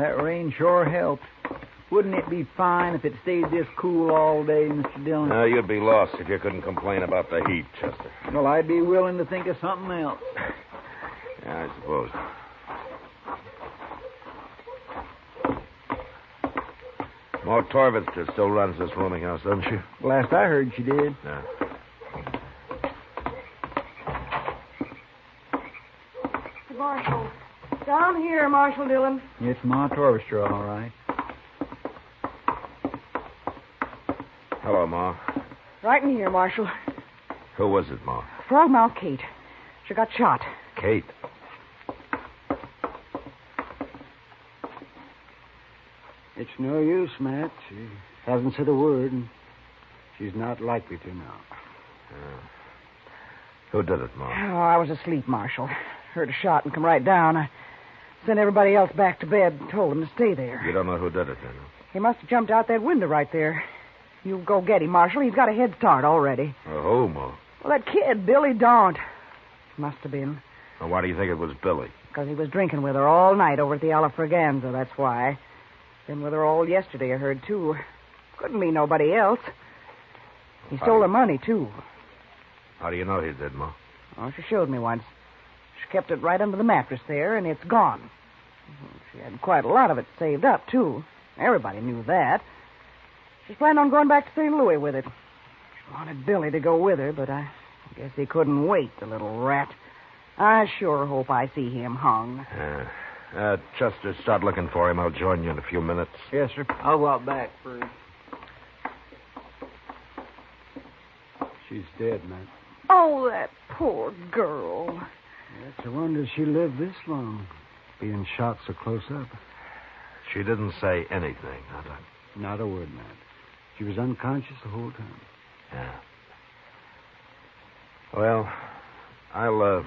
That rain sure helped. Wouldn't it be fine if it stayed this cool all day, Mr. Dillon? No, you'd be lost if you couldn't complain about the heat, Chester. Well, I'd be willing to think of something else. Yeah, I suppose. Ma Torvitz still runs this rooming house, doesn't she? Last I heard, she did. Yeah. Marshal. Down here, Marshal Dillon. It's Ma Torvitz, all right. Hello, Ma. Right in here, Marshal. Who was it, Ma? Frogmouth Kate. She got shot. Kate. It's no use, Matt. She hasn't said a word, and she's not likely to now. Who did it, Ma? Oh, I was asleep, Marshal. Heard a shot and come right down. I sent everybody else back to bed and told them to stay there. You don't know who did it, then? He must have jumped out that window right there. You go get him, Marshal. He's got a head start already. Who, Ma? Well, that kid, Billy Daunt. Must have been. Well, why do you think it was Billy? Because he was drinking with her all night over at the Alafraganza, that's why. Been with her all yesterday, I heard, too. Couldn't be nobody else. He stole her money, too. How do you know he did, Ma? Oh, she showed me once. She kept it right under the mattress there, and it's gone. She had quite a lot of it saved up, too. Everybody knew that. She's planning on going back to St. Louis with it. She wanted Billy to go with her, but I guess he couldn't wait, the little rat. I sure hope I see him hung. Chester, start looking for him. I'll join you in a few minutes. Yes, sir. I'll go out back first. She's dead, Matt. Oh, that poor girl. It's a wonder she lived this long, being shot so close up. She didn't say anything, Not a word, Matt. She was unconscious the whole time. Yeah. Well, I'll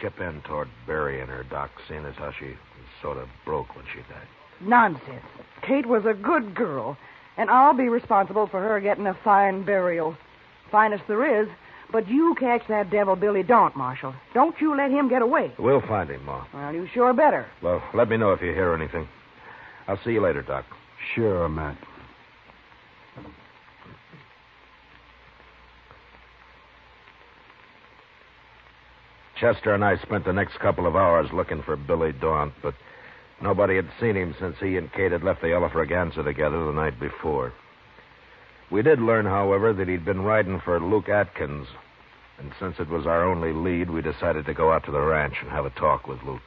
chip in toward burying her, Doc, seeing as how she was sort of broke when she died. Nonsense. Kate was a good girl, and I'll be responsible for her getting a fine burial. Finest there is. But you catch that devil Billy Daunt, Marshal. Don't you let him get away. We'll find him, Ma. Well, you sure better. Well, let me know if you hear anything. I'll see you later, Doc. Sure, Matt. Chester and I spent the next couple of hours looking for Billy Daunt, but nobody had seen him since he and Kate had left the Alafraganza together the night before. We did learn, however, that he'd been riding for Luke Atkins, and since it was our only lead, we decided to go out to the ranch and have a talk with Luke.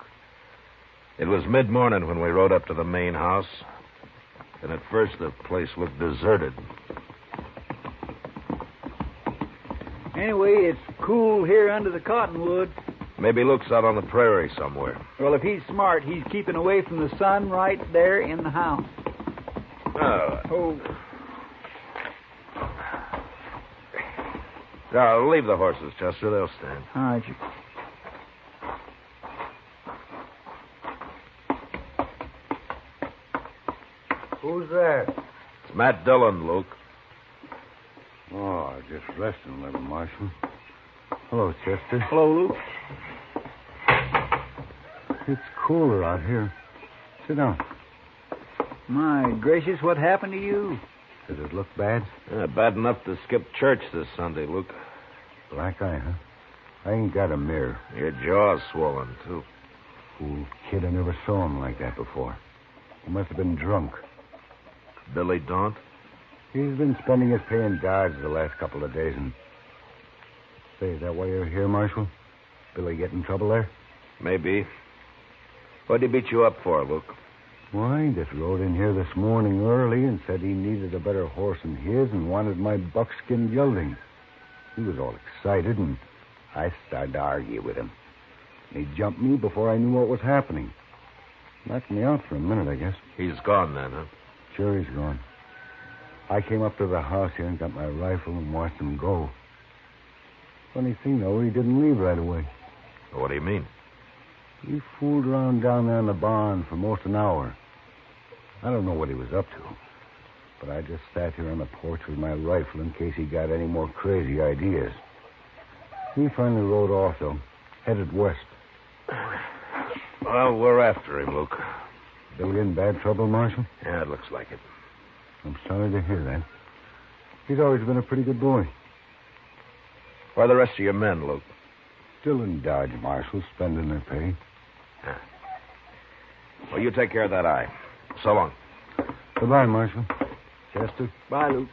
It was mid-morning when we rode up to the main house, and at first the place looked deserted. Anyway, it's cool here under the cottonwood. Maybe Luke's out on the prairie somewhere. Well, if he's smart, he's keeping away from the sun right there in the house. Oh. Now, leave the horses, Chester. They'll stand. All right, you... Who's that? It's Matt Dillon, Luke. Oh, just resting a little, Marshal. Hello, Chester. Hello, Luke. It's cooler out here. Sit down. My gracious, what happened to you? Does it look bad? Bad enough to skip church this Sunday, Luke. Black eye, huh? I ain't got a mirror. Your jaw's swollen, too. Fool kid, I never saw him like that before. He must have been drunk. Billy Daunt? He's been spending his pay in Dodge the last couple of days, and... Say, is that why you're here, Marshal? Billy get in trouble there? Maybe. What'd he beat you up for, Luke? Why, he just rode in here this morning early and said he needed a better horse than his and wanted my buckskin gelding. He was all excited, and I started to argue with him. He jumped me before I knew what was happening. Knocked me out for a minute, I guess. He's gone then, huh? Sure, he's gone. I came up to the house here and got my rifle and watched him go. Funny thing, though, he didn't leave right away. What do you mean? He fooled around down there in the barn for most an hour. I don't know what he was up to, but I just sat here on the porch with my rifle in case he got any more crazy ideas. He finally rode off, though, headed west. Well, we're after him, Luke. Billy in bad trouble, Marshal? Yeah, it looks like it. I'm sorry to hear that. He's always been a pretty good boy. Where are the rest of your men, Luke? Still in Dodge, Marshal, spending their pay. Yeah. Well, you take care of that eye. So long. Goodbye, Marshal. Chester. Bye, Luke.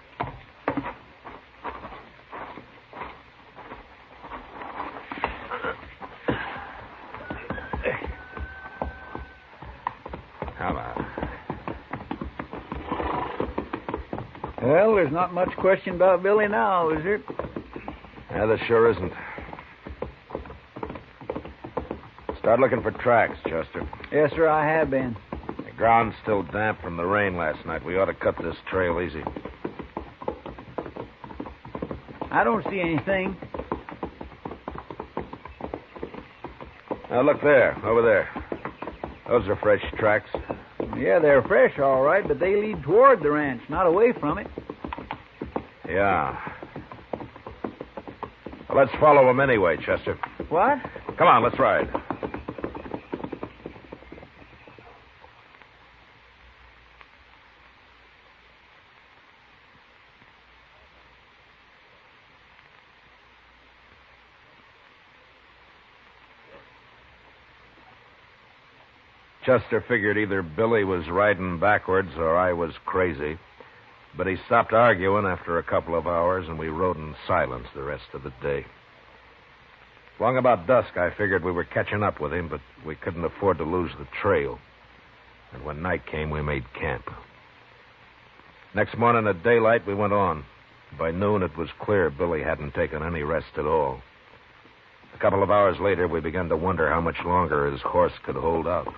Come on. Well, there's not much question about Billy now, is there? Yeah, there sure isn't. Start looking for tracks, Chester. Yes, sir, I have been. The ground's still damp from the rain last night. We ought to cut this trail easy. I don't see anything. Now, look there, over there. Those are fresh tracks. Yeah, they're fresh, all right, but they lead toward the ranch, not away from it. Yeah. Well, let's follow them anyway, Chester. What? Come on, let's ride. Chester figured either Billy was riding backwards or I was crazy. But he stopped arguing after a couple of hours, and we rode in silence the rest of the day. Long about dusk, I figured we were catching up with him, but we couldn't afford to lose the trail. And when night came, we made camp. Next morning at daylight, we went on. By noon, it was clear Billy hadn't taken any rest at all. A couple of hours later, we began to wonder how much longer his horse could hold out.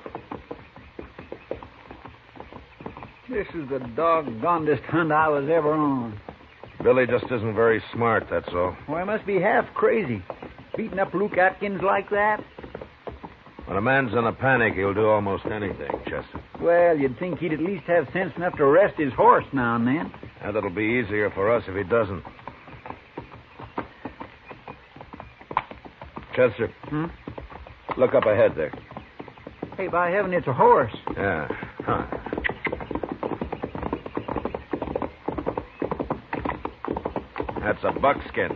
This is the doggonedest hunt I was ever on. Billy just isn't very smart, that's all. Well, I must be half crazy. Beating up Luke Atkins like that? When a man's in a panic, he'll do almost anything, Chester. Well, you'd think he'd at least have sense enough to rest his horse now and then. And that'll be easier for us if he doesn't. Chester. Look up ahead there. Hey, by heaven, it's a horse. Yeah. Huh. That's a buckskin.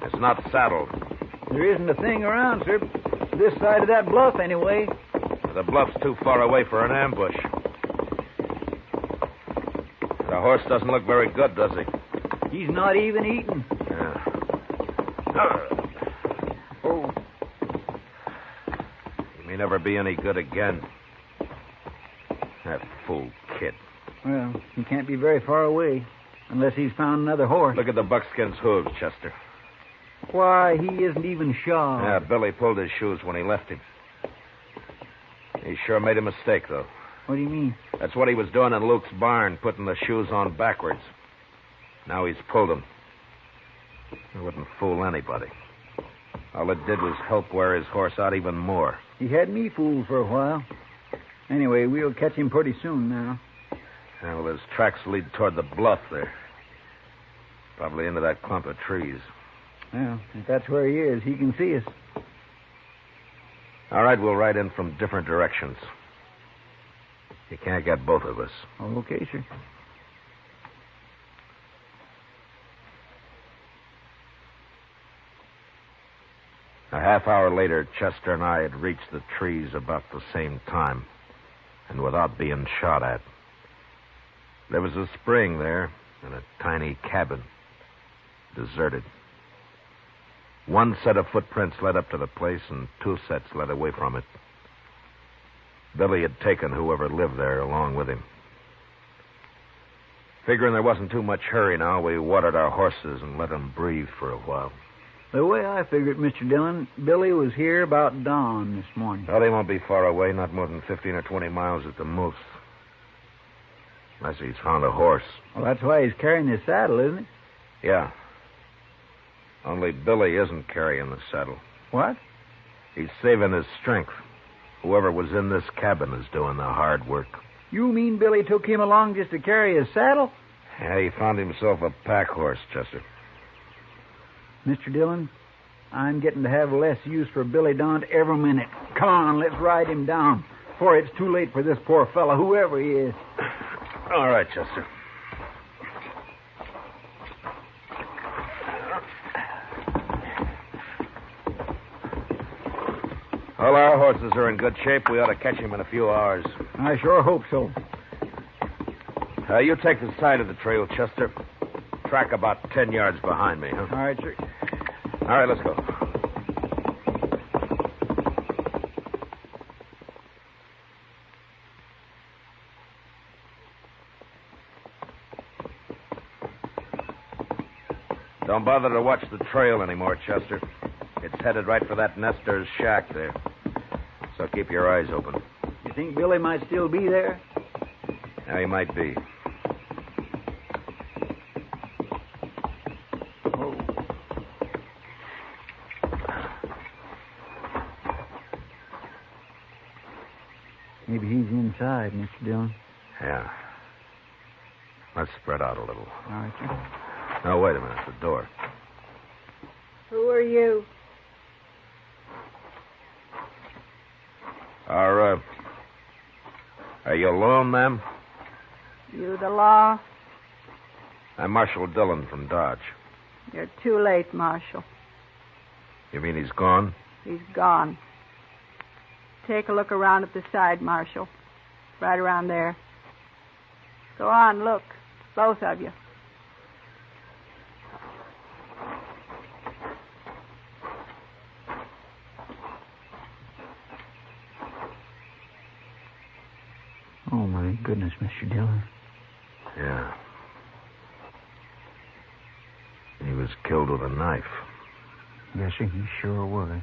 It's not saddled. There isn't a thing around, sir. This side of that bluff, anyway. The bluff's too far away for an ambush. The horse doesn't look very good, does he? He's not even eating. Yeah. Oh. He may never be any good again. That fool kid. Well, he can't be very far away. Unless he's found another horse. Look at the buckskin's hooves, Chester. Why, he isn't even shod. Yeah, Billy pulled his shoes when he left him. He sure made a mistake, though. What do you mean? That's what he was doing in Luke's barn, putting the shoes on backwards. Now he's pulled them. It wouldn't fool anybody. All it did was help wear his horse out even more. He had me fooled for a while. Anyway, we'll catch him pretty soon now. Yeah, well, his tracks lead toward the bluff there. Probably into that clump of trees. Well, if that's where he is, he can see us. All right, we'll ride in from different directions. You can't get both of us. Okay, sir. A half hour later, Chester and I had reached the trees about the same time, and without being shot at. There was a spring there and a tiny cabin, deserted. One set of footprints led up to the place, and two sets led away from it. Billy had taken whoever lived there along with him. Figuring there wasn't too much hurry now, we watered our horses and let them breathe for a while. The way I figured, Mr. Dillon, Billy was here about dawn this morning. Well, he won't be far away, not more than 15 or 20 miles at the most. Unless he's found a horse. Well, that's why he's carrying his saddle, isn't it? Yeah. Only Billy isn't carrying the saddle. What? He's saving his strength. Whoever was in this cabin is doing the hard work. You mean Billy took him along just to carry his saddle? Yeah, he found himself a pack horse, Chester. Mr. Dillon, I'm getting to have less use for Billy Daunt every minute. Come on, let's ride him down. before it's too late for this poor fella, whoever he is. All right, Chester. All our horses are in good shape. We ought to catch him in a few hours. I sure hope so. You take the side of the trail, Chester. Track about 10 yards behind me, huh? All right, sir. All right, let's go. Don't bother to watch the trail anymore, Chester. It's headed right for that nester's shack there. So keep your eyes open. You think Billy might still be there? Yeah, he might be. Oh. Maybe he's inside, Mr. Dillon. Yeah. Let's spread out a little. All right, sir. Now, wait a minute. The door. Who are you? Are you alone, ma'am? You the law? I'm Marshal Dillon from Dodge. You're too late, Marshal. You mean he's gone? He's gone. Take a look around at the side, Marshal. Right around there. Go on, look. Both of you. Oh, my goodness, Mr. Dillon. Yeah. He was killed with a knife. Yes, sir, he sure was.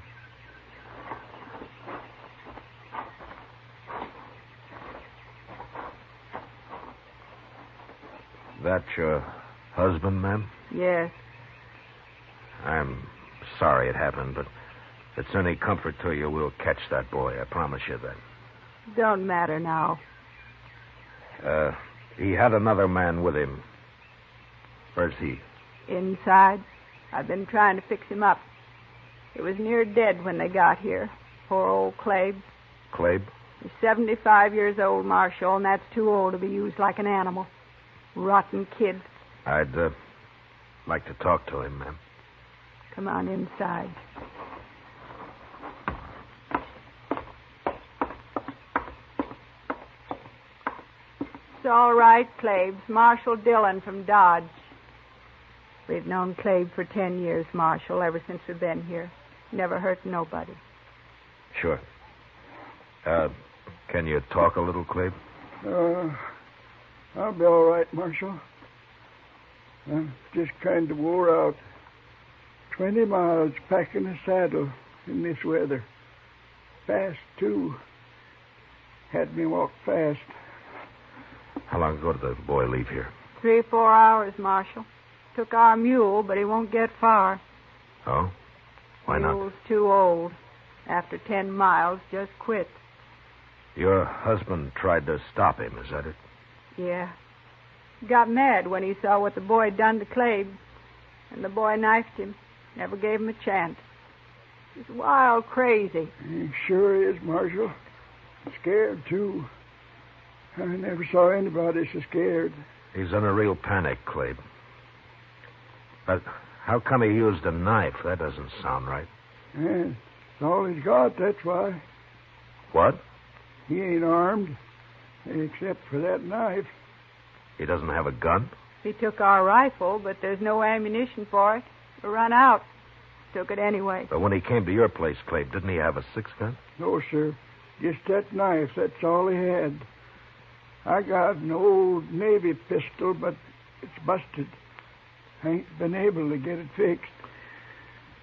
That your husband, ma'am? Yes. I'm sorry it happened, but if it's any comfort to you, we'll catch that boy. I promise you that. Don't matter now. He had another man with him. Where's he? Inside. I've been trying to fix him up. He was near dead when they got here. Poor old Clabe. Clabe? He's 75 years old, Marshal, and that's too old to be used like an animal. Rotten kid. I'd like to talk to him, ma'am. Come on inside. It's all right, Clabe's Marshal Dillon from Dodge. We've known Clabe for 10 years, Marshal, ever since we've been here. Never hurt nobody. Sure. Can you talk a little, Clabe? I'll be all right, Marshal. I'm just kind of wore out. 20 miles packing a saddle in this weather. Fast, too. Had me walk fast. How long ago did the boy leave here? 3 or 4 hours, Marshal. Took our mule, but he won't get far. Oh? Why not? Mule's too old. After 10 miles, just quit. Your husband tried to stop him, is that it? Yeah. Got mad when he saw what the boy had done to Clabe. And the boy knifed him. Never gave him a chance. He's wild crazy. He sure is, Marshal. Scared, too. I never saw anybody so scared. He's in a real panic, Clabe. But how come he used a knife? That doesn't sound right. Yeah, it's all he's got, that's why. What? He ain't armed, except for that knife. He doesn't have a gun? He took our rifle, but there's no ammunition for it. We run out. Took it anyway. But when he came to your place, Clabe, didn't he have a 6-gun? No, sir. Just that knife, that's all he had. I got an old Navy pistol, but it's busted. I ain't been able to get it fixed.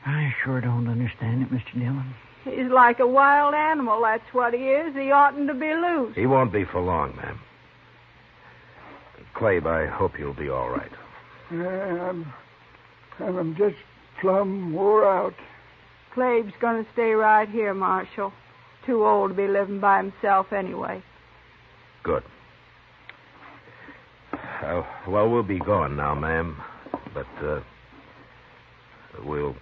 I sure don't understand it, Mr. Dillon. He's like a wild animal, that's what he is. He oughtn't to be loose. He won't be for long, ma'am. Clabe, I hope you'll be all right. I'm just plumb wore out. Clabe's going to stay right here, Marshal. Too old to be living by himself anyway. Good. Well, we'll be going now, ma'am. But we'll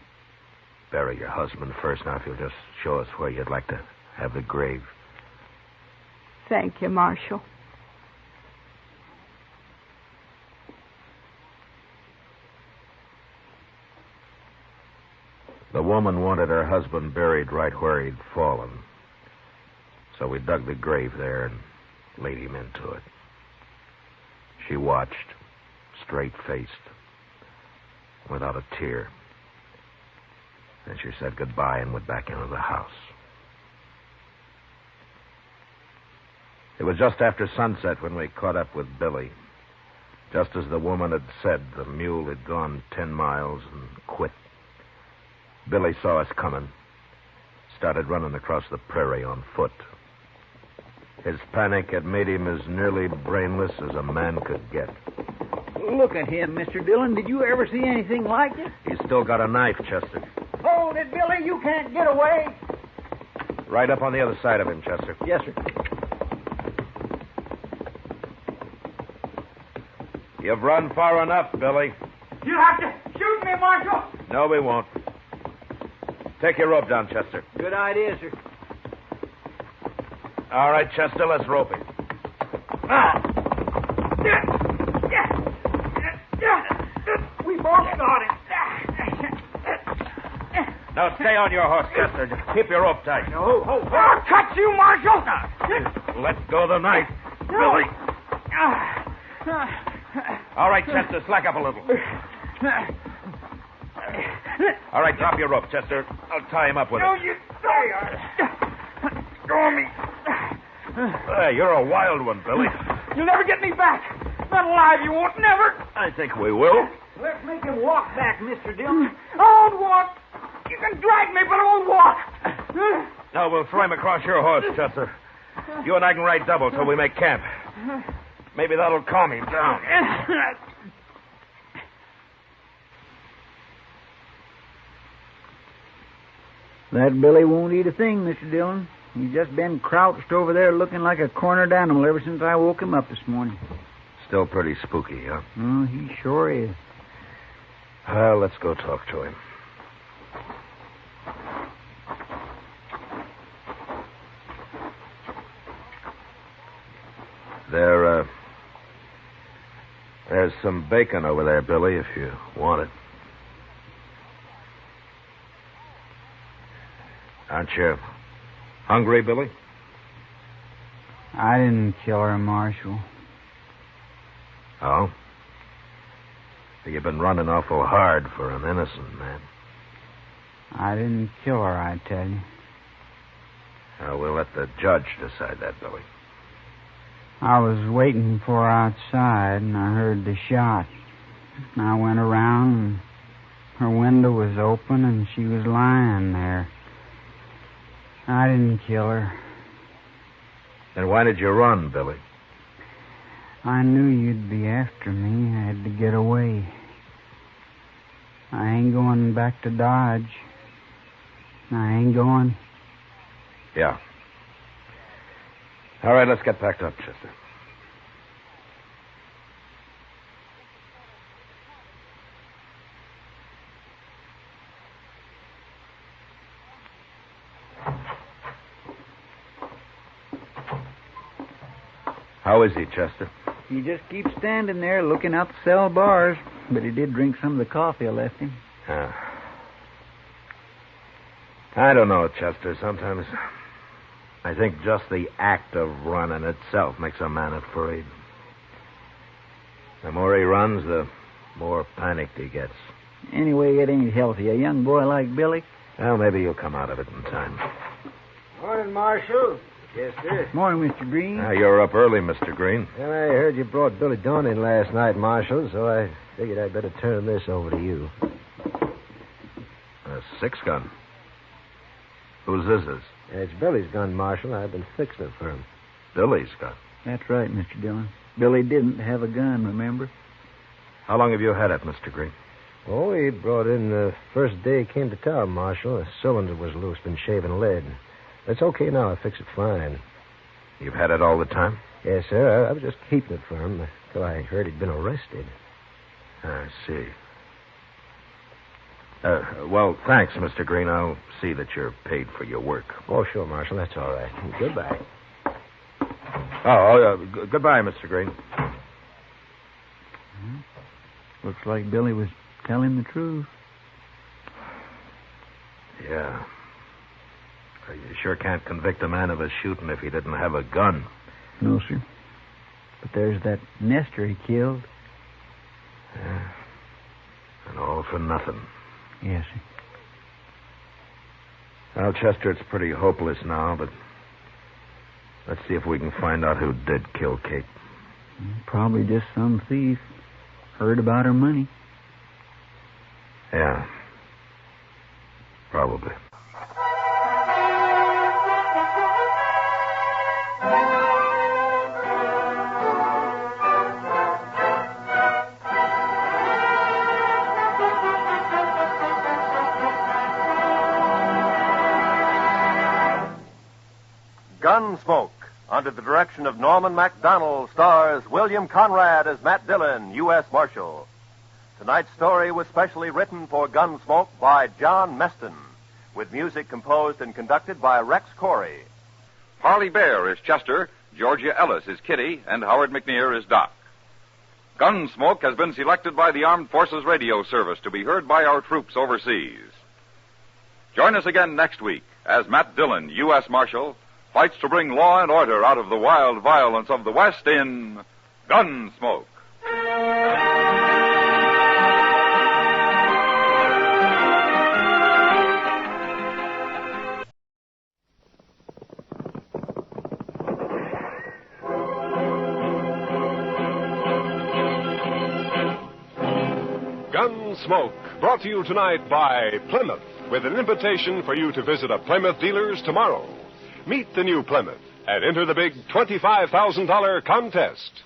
bury your husband first. Now, if you'll just show us where you'd like to have the grave. Thank you, Marshal. The woman wanted her husband buried right where he'd fallen. So we dug the grave there and laid him into it. She watched, straight-faced, without a tear. Then she said goodbye and went back into the house. It was just after sunset when we caught up with Billy. Just as the woman had said, the mule had gone 10 miles and quit. Billy saw us coming, started running across the prairie on foot. His panic had made him as nearly brainless as a man could get. Look at him, Mr. Dillon. Did you ever see anything like it? He's still got a knife, Chester. Hold it, Billy. You can't get away. Right up on the other side of him, Chester. Yes, sir. You've run far enough, Billy. You have to shoot me, Marshal. No, we won't. Take your rope down, Chester. Good idea, sir. All right, Chester, let's rope him. We both got him. Now stay on your horse, Chester. Just keep your rope tight. I'll cut you, Marshal. Let go the knife. Billy. All right, Chester, slack up a little. All right, drop your rope, Chester. I'll tie him up with No, it. you don't. Go on me. Hey, you're a wild one, Billy. You'll never get me back. Not alive, you won't. Never. I think we will. Let's make him walk back, Mr. Dillon. I won't walk. You can drag me, but I won't walk. No, we'll throw him across your horse, Chester. You and I can ride double till we make camp. Maybe that'll calm him down. That Billy won't eat a thing, Mr. Dillon. He's just been crouched over there looking like a cornered animal ever since I woke him up this morning. Still pretty spooky, huh? Oh, he sure is. Well, let's go talk to him. There's some bacon over there, Billy, if you want it. Aren't you hungry, Billy? I didn't kill her, Marshal. Oh? You've been running awful hard for an innocent man. I didn't kill her, I tell you. We'll let the judge decide that, Billy. I was waiting for her outside, and I heard the shot. I went around, and her window was open, and she was lying there. I didn't kill her. Then why did you run, Billy? I knew you'd be after me. I had to get away. I ain't going back to Dodge. I ain't going. Yeah. All right, let's get packed up, Chester. How is he, Chester? He just keeps standing there looking out the cell bars. But he did drink some of the coffee I left him. I don't know, Chester. Sometimes I think just the act of running itself makes a man afraid. The more he runs, the more panicked he gets. Anyway, it ain't healthy. A young boy like Billy. Well, maybe you'll come out of it in time. Morning, Marshal. Yes, sir. Morning, Mr. Green. You're up early, Mr. Green. Well, I heard you brought Billy Dawn in last night, Marshal, so I figured I'd better turn this over to you. A 6-gun. Whose is this? It's Billy's gun, Marshal. I've been fixing it for him. Billy's gun? That's right, Mr. Dillon. Billy didn't have a gun, remember? How long have you had it, Mr. Green? Oh, he brought in the first day he came to town, Marshal. The cylinder was loose, been shaving lead. It's okay now. I fix it fine. You've had it all the time? Yes, sir. I was just keeping it for him until I heard he'd been arrested. I see. Well, thanks, Mr. Green. I'll see that you're paid for your work. Oh, sure, Marshal. That's all right. Goodbye. Goodbye, Mr. Green. Looks like Billy was telling the truth. Yeah. You sure can't convict a man of a shooting if he didn't have a gun. No, sir. But there's that nester he killed. Yeah. And all for nothing. Yes, sir. Well, Chester, it's pretty hopeless now, but let's see if we can find out who did kill Kate. Probably just some thief. Heard about her money. Yeah. Probably. Gunsmoke, under the direction of Norman MacDonald, stars William Conrad as Matt Dillon, U.S. Marshal. Tonight's story was specially written for Gunsmoke by John Meston, with music composed and conducted by Rex Corey. Harley Bear is Chester, Georgia Ellis is Kitty, and Howard McNear is Doc. Gunsmoke has been selected by the Armed Forces Radio Service to be heard by our troops overseas. Join us again next week as Matt Dillon, U.S. Marshal, fights to bring law and order out of the wild violence of the West in Gunsmoke. Gunsmoke, brought to you tonight by Plymouth, with an invitation for you to visit a Plymouth dealer's tomorrow. Meet the new Plymouth and enter the big $25,000 contest.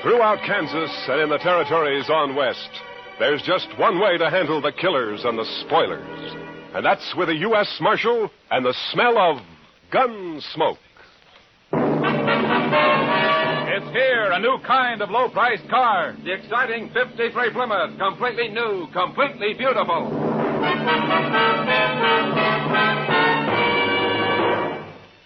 Throughout Kansas and in the territories on west, there's just one way to handle the killers and the spoilers. And that's with a U.S. Marshal and the smell of gun smoke. It's here, a new kind of low-priced car. The exciting 53 Plymouth, completely new, completely beautiful.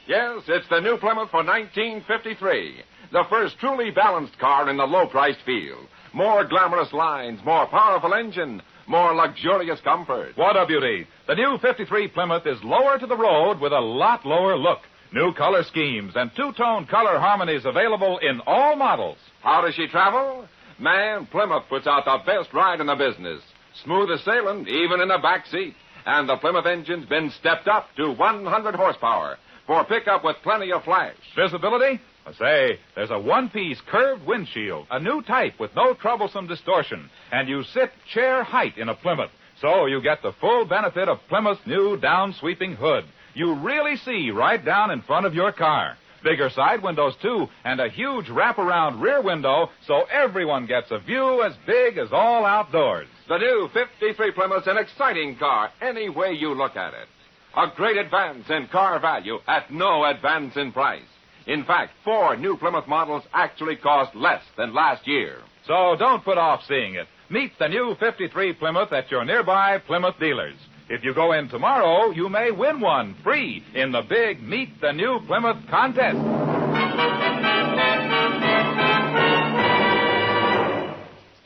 Yes, it's the new Plymouth for 1953. The first truly balanced car in the low-priced field. More glamorous lines, more powerful engine, more luxurious comfort. What a beauty. The new 53 Plymouth is lower to the road with a lot lower look. New color schemes and two-tone color harmonies available in all models. How does she travel? Man, Plymouth puts out the best ride in the business. Smooth as sailing, even in the back seat. And the Plymouth engine's been stepped up to 100 horsepower for pickup with plenty of flash. Visibility? Say, there's a one-piece curved windshield, a new type with no troublesome distortion, and you sit chair height in a Plymouth, so you get the full benefit of Plymouth's new down-sweeping hood. You really see right down in front of your car. Bigger side windows, too, and a huge wraparound rear window, so everyone gets a view as big as all outdoors. The new 53 Plymouth's an exciting car, any way you look at it. A great advance in car value at no advance in price. In fact, 4 new Plymouth models actually cost less than last year. So don't put off seeing it. Meet the new 53 Plymouth at your nearby Plymouth dealers. If you go in tomorrow, you may win one free in the big Meet the New Plymouth contest.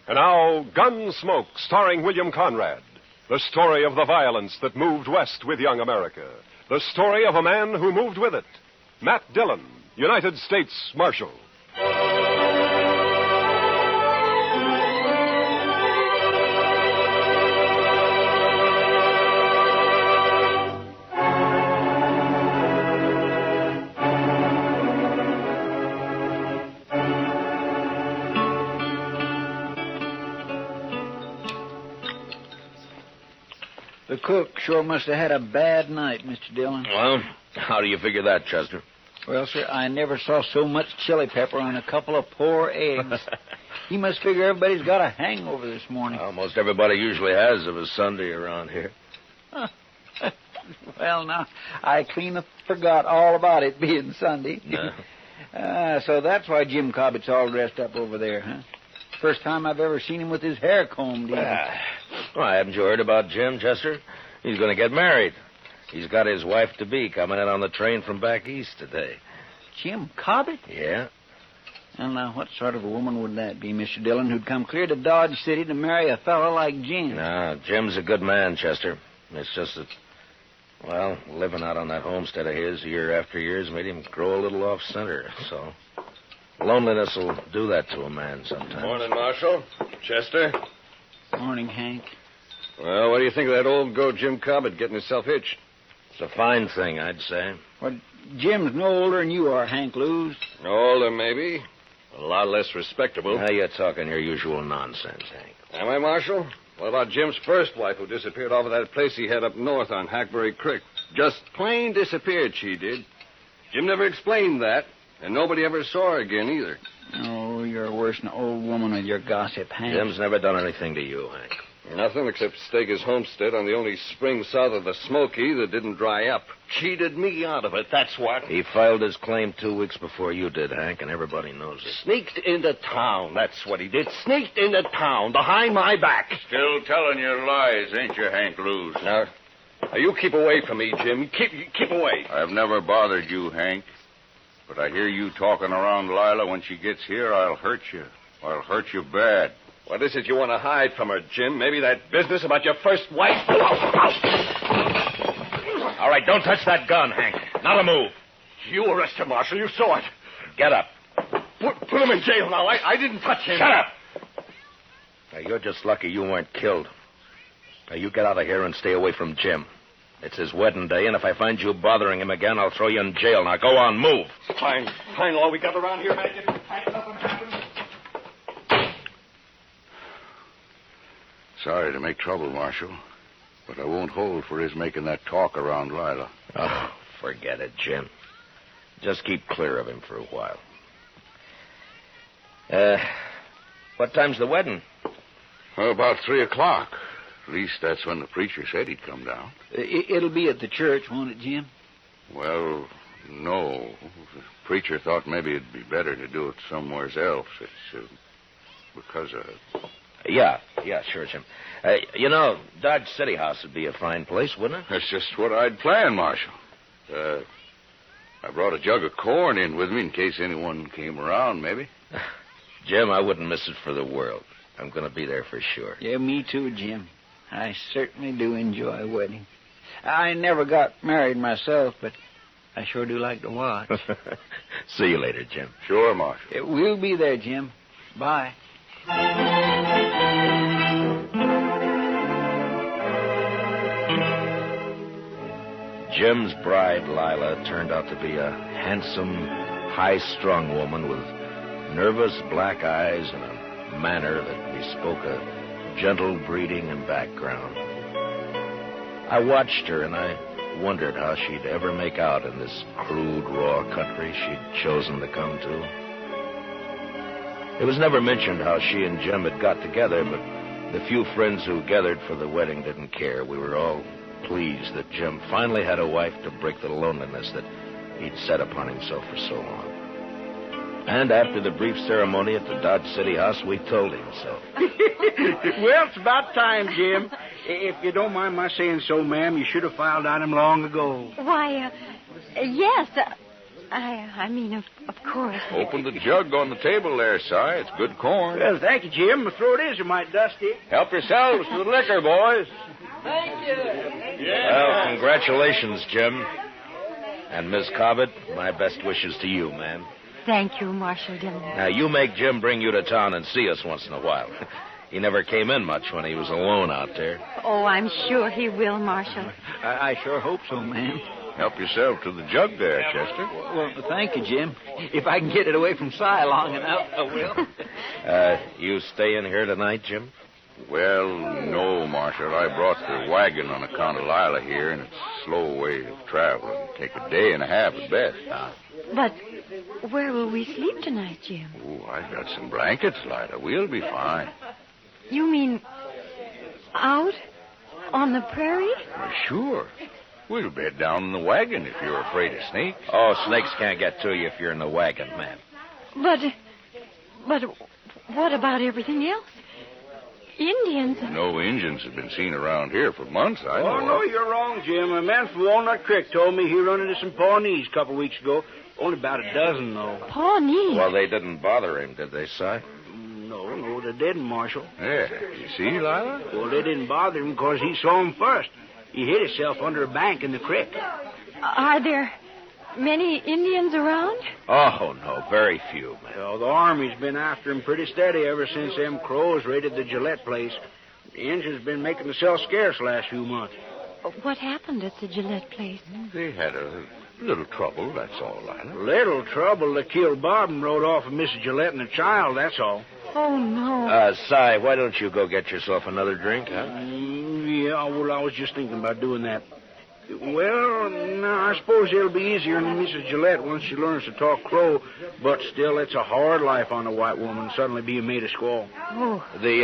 And now, Gunsmoke, starring William Conrad. The story of the violence that moved west with young America. The story of a man who moved with it. Matt Dillon, United States Marshal. The cook sure must have had a bad night, Mr. Dillon. Well, how do you figure that, Chester? Well, sir, I never saw so much chili pepper on a couple of poor eggs. He must figure everybody's got a hangover this morning. Almost everybody usually has of a Sunday around here. Well, now, I clean forgot all about it being Sunday. So that's why Jim Cobbett's all dressed up over there, huh? First time I've ever seen him with his hair combed in. Well, haven't you heard about Jim, Chester? He's going to get married. He's got his wife-to-be coming in on the train from back east today. Jim Cobbett? Yeah. Well, now, what sort of a woman would that be, Mr. Dillon, who'd come clear to Dodge City to marry a fellow like Jim? No, Jim's a good man, Chester. It's just that, well, living out on that homestead of his year after year has made him grow a little off-center, so... Loneliness will do that to a man sometimes. Morning, Marshal. Chester. Morning, Hank. Well, what do you think of that old goat Jim Cobbett getting himself hitched? It's a fine thing, I'd say. Well, Jim's no older than you are, Hank Lewis. Older, maybe. A lot less respectable. Now you're talking your usual nonsense, Hank. Am I, Marshal? What about Jim's first wife who disappeared off of that place he had up north on Hackberry Creek? Just plain disappeared, she did. Jim never explained that. And nobody ever saw her again, either. Oh, you're worse than an old woman with your gossip, Hank. Jim's never done anything to you, Hank. Nothing except stake his homestead on the only spring south of the Smoky that didn't dry up. Cheated me out of it, that's what. He filed his claim 2 weeks before you did, Hank, and everybody knows it. Sneaked into town, that's what he did. Sneaked into town, behind my back. Still telling your lies, ain't you, Hank Lewis? Now, you keep away from me, Jim. Keep away. I've never bothered you, Hank. But I hear you talking around Lila. When she gets here, I'll hurt you. I'll hurt you bad. What is it you want to hide from her, Jim? Maybe that business about your first wife? All right, don't touch that gun, Hank. Not a move. You arrest him, Marshal. You saw it. Get up. Put him in jail now. I didn't touch him. Shut up. Now, you're just lucky you weren't killed. Now, you get out of here and stay away from Jim. It's his wedding day, and if I find you bothering him again, I'll throw you in jail. Now, go on, move. Fine all we got around here. Make it tighten up and happen. Sorry to make trouble, Marshal, but I won't hold for his making that talk around Lila. Oh, forget it, Jim. Just keep clear of him for a while. What time's the wedding? Well, about 3 o'clock. At least that's when the preacher said he'd come down. It'll be at the church, won't it, Jim? Well, no. The preacher thought maybe it'd be better to do it somewhere else. It's because of... Yeah, sure, Jim. Dodge City House would be a fine place, wouldn't it? That's just what I'd planned, Marshal. I brought a jug of corn in with me in case anyone came around, maybe. Jim, I wouldn't miss it for the world. I'm going to be there for sure. Yeah, me too, Jim. I certainly do enjoy weddings. I never got married myself, but I sure do like to watch. See you later, Jim. Sure, Marshal. We'll be there, Jim. Bye. Jim's bride, Lila, turned out to be a handsome, high-strung woman with nervous black eyes and a manner that bespoke a gentle breeding and background. I watched her, and I wondered how she'd ever make out in this crude, raw country she'd chosen to come to. It was never mentioned how she and Jim had got together, but the few friends who gathered for the wedding didn't care. We were all pleased that Jim finally had a wife to break the loneliness that he'd set upon himself for so long. And after the brief ceremony at the Dodge City House, we told him so. Well, it's about time, Jim. If you don't mind my saying so, ma'am, you should have filed on him long ago. Why, yes. I mean, of course. Open the jug on the table there, Si. It's good corn. Well, thank you, Jim. My throat is might dusty. Help yourselves to the liquor, boys. Thank you. Yeah. Well, congratulations, Jim. And Miss Cobbett, my best wishes to you, ma'am. Thank you, Marshal Dillon. Now, you make Jim bring you to town and see us once in a while. He never came in much when he was alone out there. Oh, I'm sure he will, Marshal. I sure hope so, ma'am. Help yourself to the jug there, Chester. Well, thank you, Jim. If I can get it away from Si long enough, I will. You stay in here tonight, Jim? Well, no, Marshal. I brought the wagon on account of Lila here, and it's a slow way of traveling. Take a day and a half at best. But where will we sleep tonight, Jim? Oh, I've got some blankets, Lila. We'll be fine. You mean out on the prairie? Well, sure. We'll bed down in the wagon if you're afraid of snakes. Oh, snakes can't get to you if you're in the wagon, man. But what about everything else? Indians. No Indians have been seen around here for months, I know. Oh, no, you're wrong, Jim. A man from Walnut Creek told me he run into some Pawnees a couple weeks ago. Only about a dozen, though. Pawnees? Well, they didn't bother him, did they, Si? No, they didn't, Marshal. Yeah. You see, Lila? Well, they didn't bother him because he saw him first. He hid himself under a bank in the creek. Are there many Indians around? Oh, no, very few, man. Well, the Army's been after him pretty steady ever since them Crows raided the Gillette place. The Indians been making themselves scarce last few months. What happened at the Gillette place? They had a little trouble, that's all, Lila. Little trouble. They killed Bob and rode off with Mrs. Gillette and the child, that's all. Oh, no. Si, why don't you go get yourself another drink, huh? Yeah, well, I was just thinking about doing that. Well, no, I suppose it'll be easier on Mrs. Gillette once she learns to talk Crow, but still, it's a hard life on a white woman, suddenly being made a squaw. Oh. The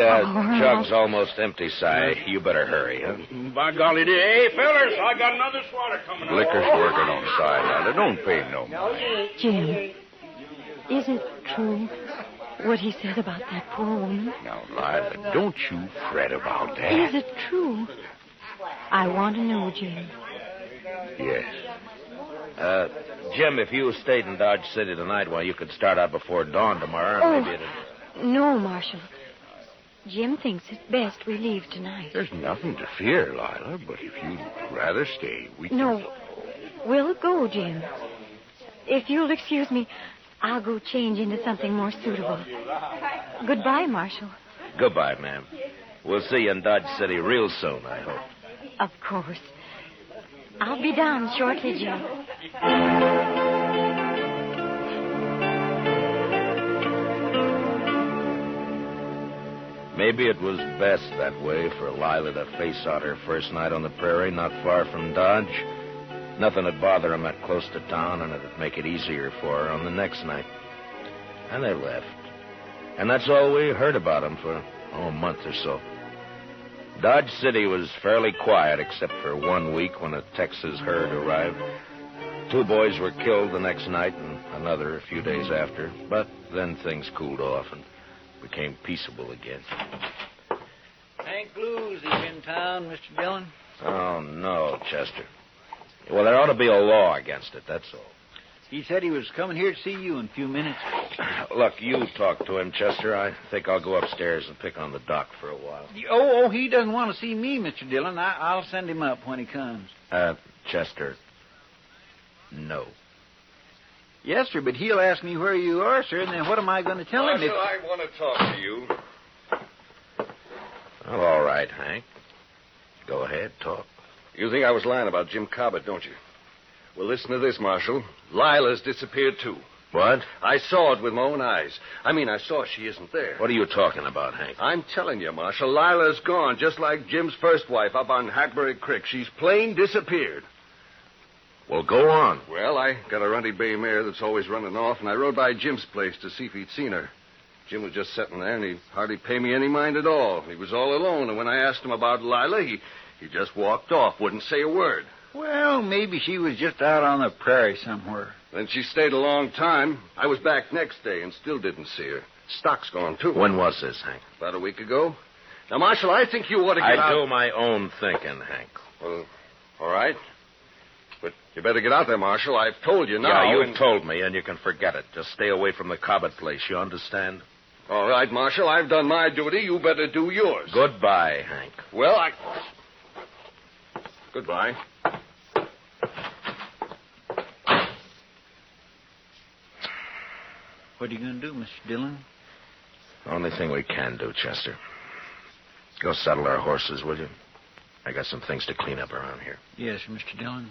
jug's almost empty, Si. You better hurry, huh? By golly, hey, fellers, I got another swatter coming up. Liquor's working on the side, Lila. Don't pay no mind. Jim, is it true what he said about that poor woman? Now, Lila, don't you fret about that. Is it true? I want to know, Jim. Yes. Jim, if you stayed in Dodge City tonight, well, you could start out before dawn tomorrow, and maybe it'd... No, Marshal. Jim thinks it's best we leave tonight. There's nothing to fear, Lila, but if you'd rather stay, we can... No, we'll go, Jim. If you'll excuse me, I'll go change into something more suitable. Goodbye, Marshal. Goodbye, ma'am. We'll see you in Dodge City real soon, I hope. Of course. I'll be down shortly, Jim. Maybe it was best that way for Lila to face out her first night on the prairie, not far from Dodge. Nothing would bother him that close to town, and it'd make it easier for her on the next night. And they left. And that's all we heard about them for, a month or so. Dodge City was fairly quiet, except for 1 week when a Texas herd arrived. 2 boys were killed the next night, and another a few days after. But then things cooled off and became peaceable again. Hank Blues is in town, Mr. Dillon. Oh, no, Chester. Well, there ought to be a law against it, that's all. He said he was coming here to see you in a few minutes. Look, you talk to him, Chester. I think I'll go upstairs and pick on the doc for a while. Oh, he doesn't want to see me, Mr. Dillon. I'll send him up when he comes. Chester, no. Yes, sir, but he'll ask me where you are, sir, and then what am I going to tell him if... I want to talk to you. Well, all right, Hank. Go ahead, talk. You think I was lying about Jim Cobbett, don't you? Well, listen to this, Marshal. Lila's disappeared, too. What? I saw it with my own eyes. I saw she isn't there. What are you talking about, Hank? I'm telling you, Marshal, Lila's gone, just like Jim's first wife up on Hackberry Creek. She's plain disappeared. Well, go on. Well, I got a runty bay mare that's always running off, and I rode by Jim's place to see if he'd seen her. Jim was just sitting there, and he hardly paid me any mind at all. He was all alone, and when I asked him about Lila, he just walked off, wouldn't say a word. Well, maybe she was just out on the prairie somewhere. Then she stayed a long time. I was back next day and still didn't see her. Stock's gone, too. When was this, Hank? About a week ago. Now, Marshal, I think you ought to get out... I do my own thinking, Hank. Well, all right. But you better get out there, Marshal. I've told you now. Yeah, you've told me, and you can forget it. Just stay away from the Cobbett place, you understand? All right, Marshal. I've done my duty. You better do yours. Goodbye, Hank. Well, Goodbye. What are you going to do, Mr. Dillon? The only thing we can do, Chester. Go saddle our horses, will you? I got some things to clean up around here. Yes, Mr. Dillon.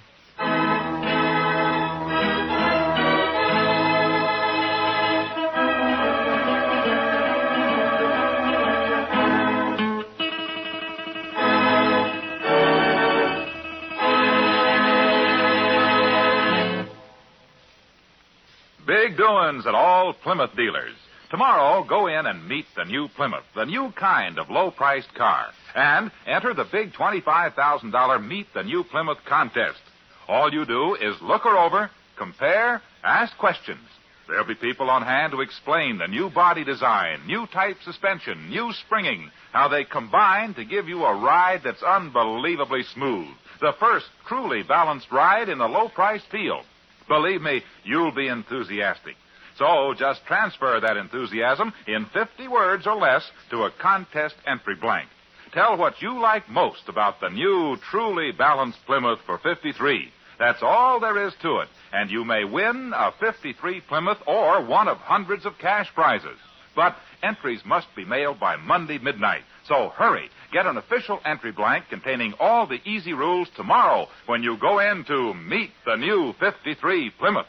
Big doings at all Plymouth dealers. Tomorrow, go in and meet the new Plymouth, the new kind of low-priced car. And enter the big $25,000 Meet the New Plymouth contest. All you do is look her over, compare, ask questions. There'll be people on hand to explain the new body design, new type suspension, new springing, how they combine to give you a ride that's unbelievably smooth. The first truly balanced ride in the low-priced field. Believe me, you'll be enthusiastic. So just transfer that enthusiasm in 50 words or less to a contest entry blank. Tell what you like most about the new, truly balanced Plymouth for 53. That's all there is to it, and you may win a 53 Plymouth or one of hundreds of cash prizes. But entries must be mailed by Monday midnight. So hurry, get an official entry blank containing all the easy rules tomorrow when you go in to meet the new 53 Plymouth.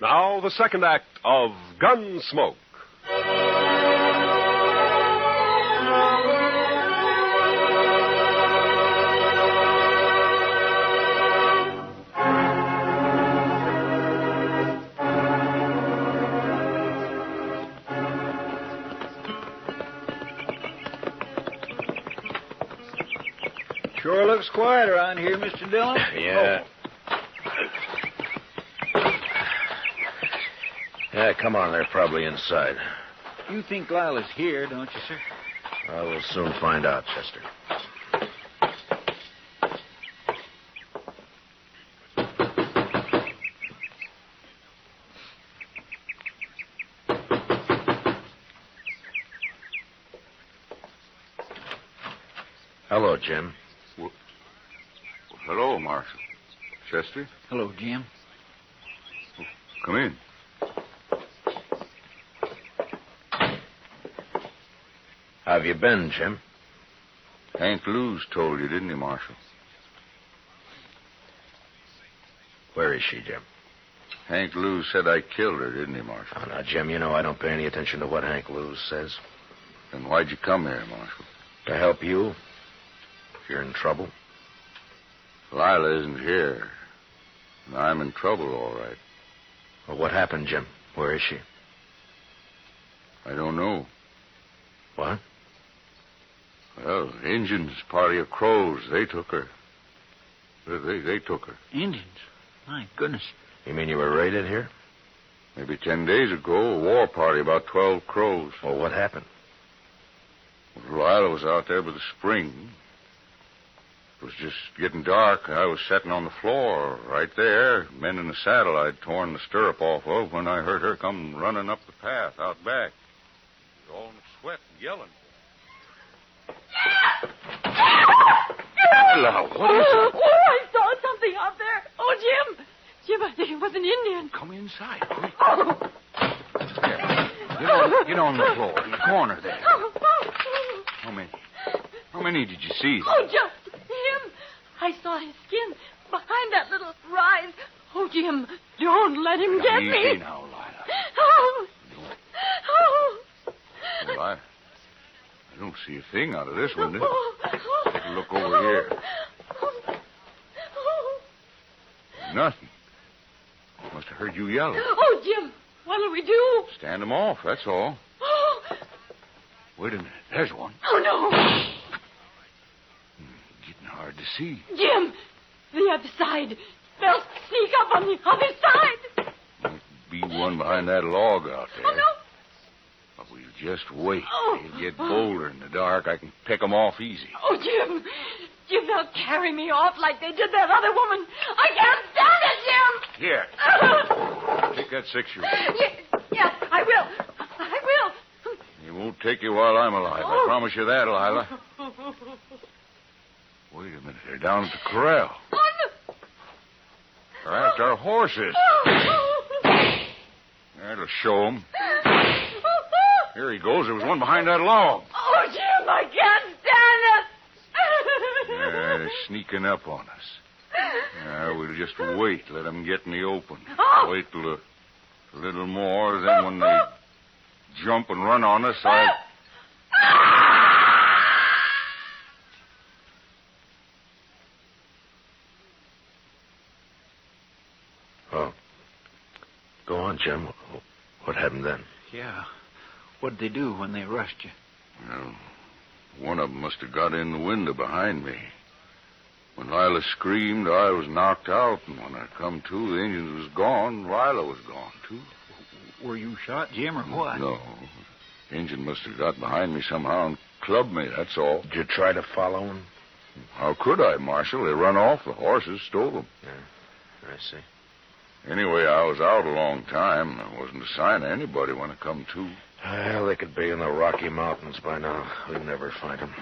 Now, the second act of Gunsmoke. Sure looks quiet around here, Mr. Dillon. Yeah. Yeah, come on. They're probably inside. You think Lila's here, don't you, sir? I will soon find out, Chester. Hello, Jim. Well, hello, Marshal. Chester? Hello, Jim. Come in. How have you been, Jim? Hank Lewis told you, didn't he, Marshal? Where is she, Jim? Hank Lewis said I killed her, didn't he, Marshal? Oh, now, Jim, you know I don't pay any attention to what Hank Lewis says. Then why'd you come here, Marshal? To help you. If you're in trouble. Lila isn't here. And I'm in trouble, all right. Well, what happened, Jim? Where is she? I don't know. What? Well, Injuns, party of crows, they took her. They took her. Indians? My goodness. You mean you were raided here? Maybe 10 days ago, a war party, about 12 crows. Well, what happened? Well, Lila was out there by the spring. It was just getting dark. I was sitting on the floor right there, mending the saddle I'd torn the stirrup off of when I heard her come running up the path out back. She was all in a sweat and yelling. Lila, what is it? Oh, I saw something out there. Oh, Jim. Jim, I think it was an Indian. Come inside, quick. Oh. Get on the floor in the corner there. How many did you see? Oh, just him. I saw his skin behind that little rise. Oh, Jim, don't let him get me. Easy now, Lila. Oh. Oh. Well, I don't see a thing out of this window. Take a look over here. Nothing. Must have heard you yelling. Oh, Jim, what'll we do? Stand them off, that's all. Oh. Wait a minute. There's one. Oh, no. Getting hard to see. Jim, the other side. They'll sneak up on the other side. Might be one behind that log out there. Oh, no. But we'll just wait. Oh. They'll get bolder in the dark. I can pick them off easy. Oh, Jim. Jim, they'll carry me off like they did that other woman. I can't stand it, Jim. Here. Take that 6-shooter. Yes, I will. I will. It won't take you while I'm alive. I promise you that, Lila. Wait a minute. They're down at the corral. Oh, no. They're after our horses. That'll show them. Here he goes. There was one behind that log. Oh, Jim, I can't stand it. Yeah, they're sneaking up on us. We'll just wait. Let them get in the open. Wait till a little more. Then when they jump and run on us, Oh. Go on, Jim. What happened then? Yeah. What'd they do when they rushed you? Well, One of them must have got in the window behind me. When Lila screamed, I was knocked out, and when I come to, the engine was gone. Lila was gone, too. Were you shot, Jim, or what? No. The engine must have got behind me somehow and clubbed me, that's all. Did you try to follow him? How could I, Marshal? They run off. The horses stole them. Yeah, I see. Anyway, I was out a long time. There wasn't a sign of anybody when I come to. Well, they could be in the Rocky Mountains by now. We'd never find them.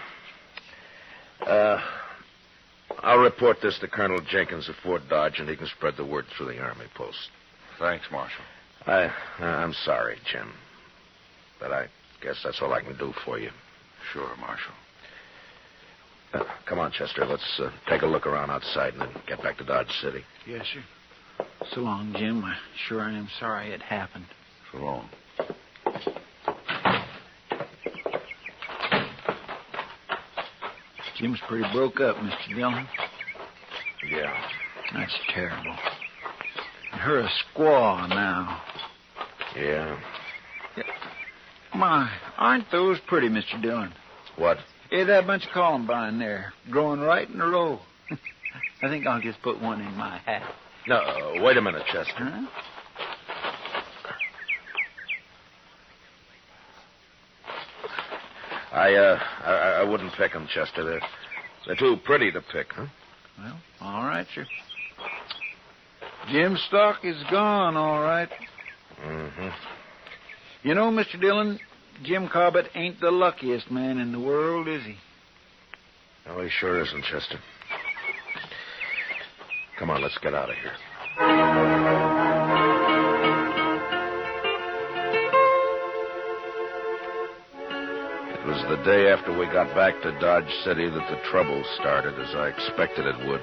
I'll report this to Colonel Jenkins at Fort Dodge, and he can spread the word through the Army post. Thanks, Marshal. I'm sorry, Jim. But I guess that's all I can do for you. Sure, Marshal. Come on, Chester. Let's take a look around outside and then get back to Dodge City. Yes, sir. So long, Jim. I sure am sorry it happened. So long. Jim's pretty broke up, Mr. Dillon. Yeah. That's terrible. And her a squaw now. Yeah. My, aren't those pretty, Mr. Dillon? What? Hey, that bunch of columbine there, growing right in a row. I think I'll just put one in my hat. No, wait a minute, Chester. Huh? I wouldn't pick them, Chester. They're too pretty to pick, huh? Well, all right, sir. Jim's stock is gone, all right. Mm-hmm. You know, Mr. Dillon, Jim Cobbett ain't the luckiest man in the world, is he? No, he sure isn't, Chester. Come on, let's get out of here. It was the day after we got back to Dodge City that the trouble started, as I expected it would.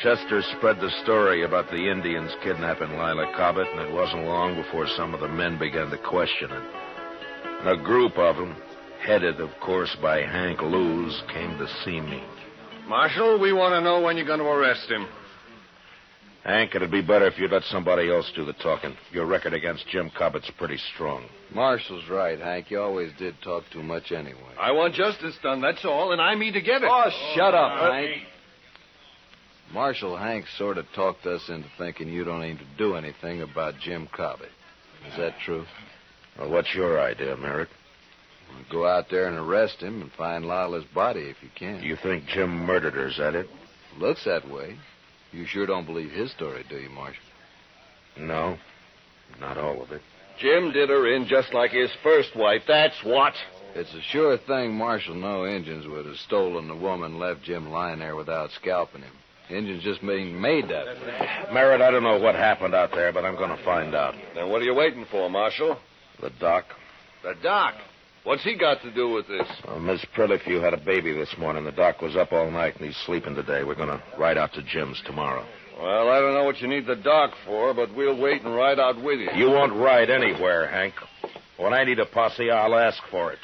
Chester spread the story about the Indians kidnapping Lila Cobbett, and it wasn't long before some of the men began to question it. And a group of them, headed, of course, by Hank Lewis, came to see me. Marshal, we want to know when you're going to arrest him. Hank, it'd be better if you'd let somebody else do the talking. Your record against Jim Cobbett's pretty strong. Marshall's right, Hank. You always did talk too much anyway. I want justice done, that's all, and I mean to get it. Oh, shut up, Hank. Marshal, Hank sort of talked us into thinking you don't aim to do anything about Jim Cobbett. Is that true? Well, what's your idea, Merrick? Well, go out there and arrest him and find Lila's body if you can. You think Jim murdered her, is that it? Looks that way. You sure don't believe his story, do you, Marshal? No, not all of it. Jim did her in just like his first wife, that's what. It's a sure thing, Marshal. No Injuns would have stolen the woman and left Jim lying there without scalping him. Injuns just being made that way. Merritt, I don't know what happened out there, but I'm going to find out. Then what are you waiting for, Marshal? The doc. The doc? What's he got to do with this? Well, Miss Prilliffew had a baby this morning. The doc was up all night, and he's sleeping today. We're going to ride out to Jim's tomorrow. Well, I don't know what you need the doc for, but we'll wait and ride out with you. You won't ride anywhere, Hank. When I need a posse, I'll ask for it.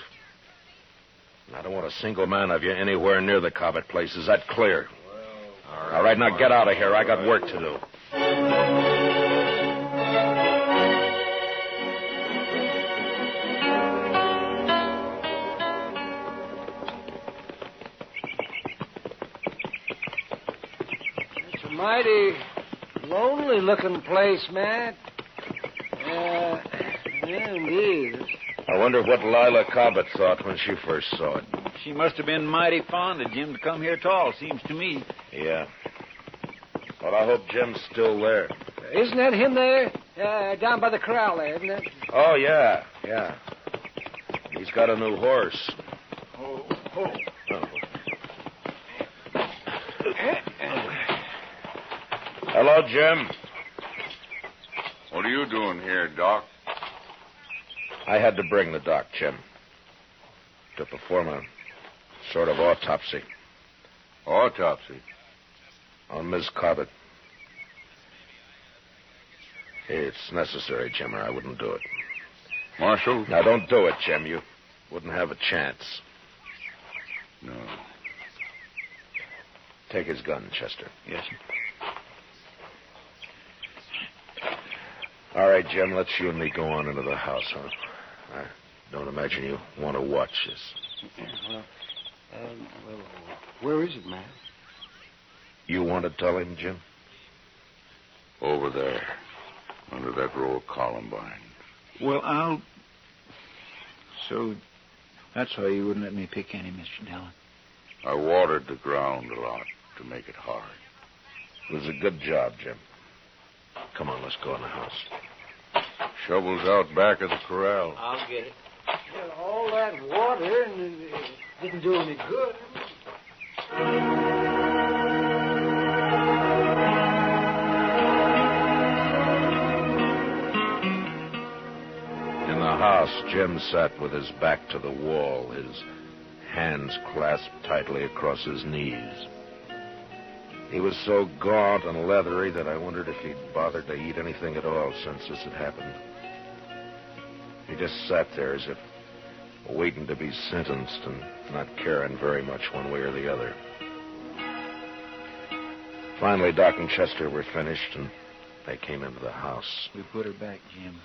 I don't want a single man of you anywhere near the Cobbett place. Is that clear? All right, now get out of here. I got work to do. It's a mighty lonely-looking place, Matt. Yeah, it is. I wonder what Lila Cobbett thought when she first saw it. She must have been mighty fond of Jim to come here at all, seems to me. Yeah. Well, I hope Jim's still there. Isn't that him there? Down by the corral there, isn't it? Oh, yeah. He's got a new horse. Oh. Hello, Jim. What are you doing here, Doc? I had to bring the doc, Jim, to perform a sort of autopsy. Autopsy? On Miss Cobbett. It's necessary, Jim, or I wouldn't do it. Marshal? Now, don't do it, Jim. You wouldn't have a chance. No. Take his gun, Chester. Yes, sir. All right, Jim, let's you and me go on into the house, huh? I don't imagine you want to watch this. Well, where is it, Matt? You want to tell him, Jim? Over there, under that row of columbines. Well, I'll... So, that's why you wouldn't let me pick any, Mr. Dillon. I watered the ground a lot to make it hard. It was a good job, Jim. Come on, let's go in the house. Shovel's out back of the corral. I'll get it. Well, all that water and it didn't do any good. In the house, Jim sat with his back to the wall, his hands clasped tightly across his knees. He was so gaunt and leathery that I wondered if he'd bothered to eat anything at all since this had happened. He just sat there as if waiting to be sentenced and not caring very much one way or the other. Finally, Doc and Chester were finished, and they came into the house. We put her back, Jim.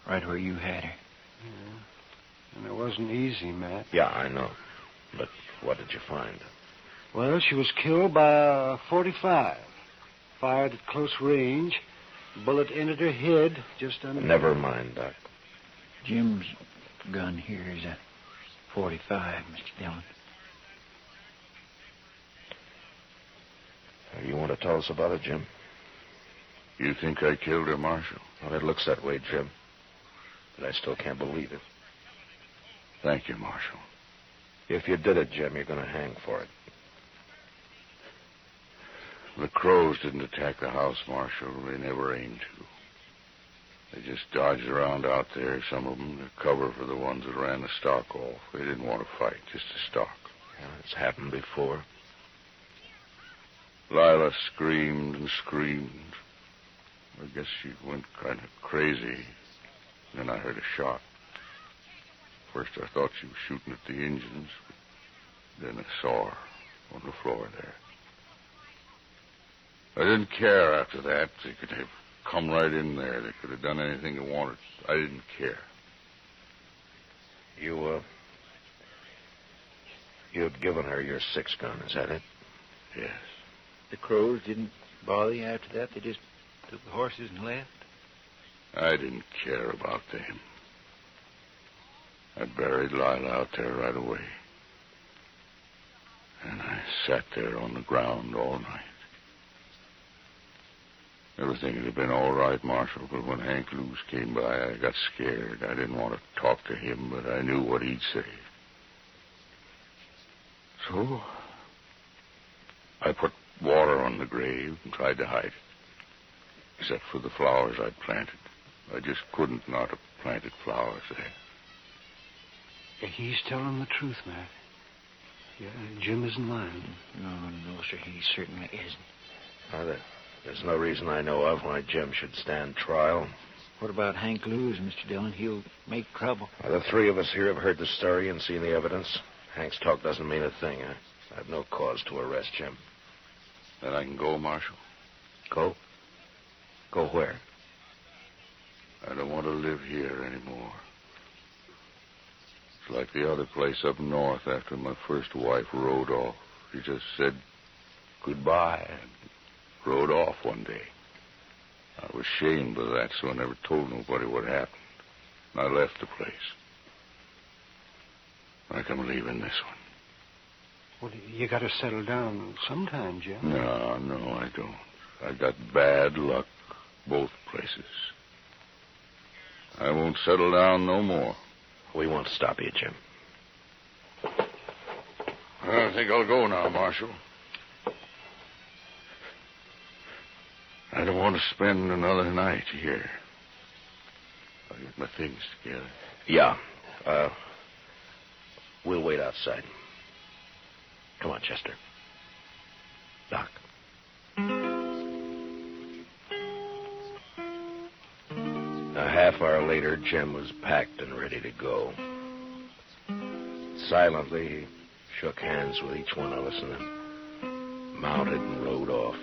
Right where you had her. Yeah. And it wasn't easy, Matt. Yeah, I know. But what did you find? Well, she was killed by a .45. Fired at close range. Bullet entered her head just under... Never mind, Doc. Jim's gun here is a .45, Mr. Dillon. You want to tell us about it, Jim? You think I killed her, Marshal? Well, it looks that way, Jim. But I still can't believe it. Thank you, Marshal. If you did it, Jim, you're going to hang for it. The crows didn't attack the house, Marshal. They never aimed to. They just dodged around out there, some of them, to cover for the ones that ran the stock off. They didn't want to fight, just to stalk. Yeah, it's happened before. Lila screamed and screamed. I guess she went kind of crazy. Then I heard a shot. First I thought she was shooting at the engines. Then I saw her on the floor there. I didn't care after that. They could have come right in there. They could have done anything they wanted. I didn't care. You had given her your 6-gun, is that it? Yes. The crows didn't bother you after that? They just took the horses and left? I didn't care about them. I buried Lila out there right away. And I sat there on the ground all night. Everything would have been all right, Marshal, but when Hank Lewis came by, I got scared. I didn't want to talk to him, but I knew what he'd say. So, I put water on the grave and tried to hide it. Except for the flowers I'd planted. I just couldn't not have planted flowers there. He's telling the truth, Matt. Yeah, Jim isn't lying. No, sir, he certainly isn't. There's no reason I know of why Jim should stand trial. What about Hank Lewis, Mr. Dillon? He'll make trouble. The three of us here have heard the story and seen the evidence. Hank's talk doesn't mean a thing. I have no cause to arrest Jim. Then I can go, Marshal? Go? Go where? I don't want to live here anymore. It's like the other place up north after my first wife rode off. She just said goodbye and rode off one day. I was ashamed of that, so I never told nobody what happened. I left the place. Like I'm leaving this one. Well, you got to settle down sometime, Jim. No, I don't. I got bad luck both places. I won't settle down no more. We won't stop you, Jim. I think I'll go now, Marshal. I don't want to spend another night here. I'll get my things together. Yeah. We'll wait outside. Come on, Chester. Doc. A half hour later, Jim was packed and ready to go. Silently, he shook hands with each one of us and then mounted and rode off.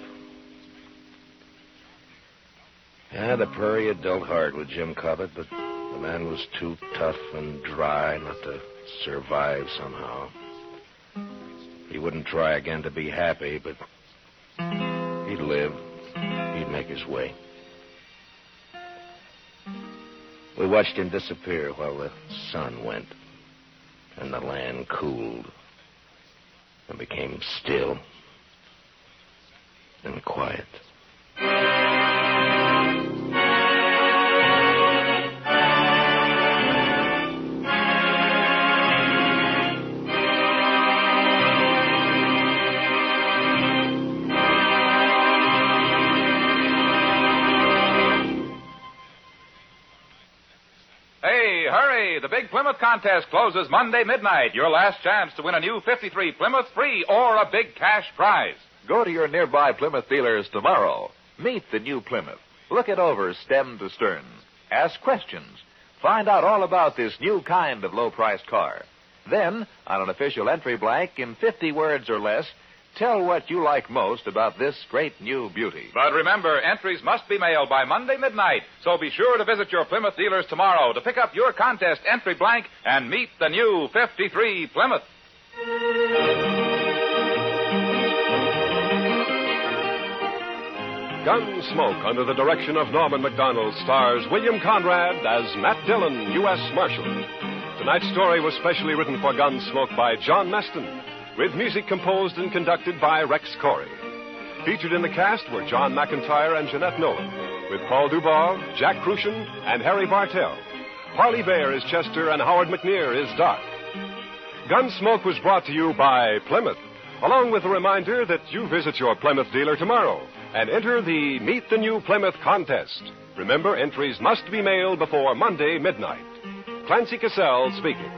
Yeah, the prairie had dealt hard with Jim Cobbett, but the man was too tough and dry not to survive somehow. He wouldn't try again to be happy, but he'd live. He'd make his way. We watched him disappear while the sun went, and the land cooled and became still and quiet. Hurry! The Big Plymouth contest closes Monday midnight. Your last chance to win a new 53 Plymouth free or a big cash prize. Go to your nearby Plymouth dealers tomorrow. Meet the new Plymouth. Look it over stem to stern. Ask questions. Find out all about this new kind of low-priced car. Then, on an official entry blank in 50 words or less, tell what you like most about this great new beauty. But remember, entries must be mailed by Monday midnight, so be sure to visit your Plymouth dealers tomorrow to pick up your contest entry blank and meet the new 53 Plymouth. Gunsmoke, under the direction of Norman MacDonald, stars William Conrad as Matt Dillon, U.S. Marshal. Tonight's story was specially written for Gunsmoke by John Meston, with music composed and conducted by Rex Corey. Featured in the cast were John McIntyre and Jeanette Nolan, with Paul Duval, Jack Crucian, and Harry Bartell. Harley Bear is Chester, and Howard McNear is Doc. Gunsmoke was brought to you by Plymouth, along with a reminder that you visit your Plymouth dealer tomorrow and enter the Meet the New Plymouth contest. Remember, entries must be mailed before Monday midnight. Clancy Cassell speaking.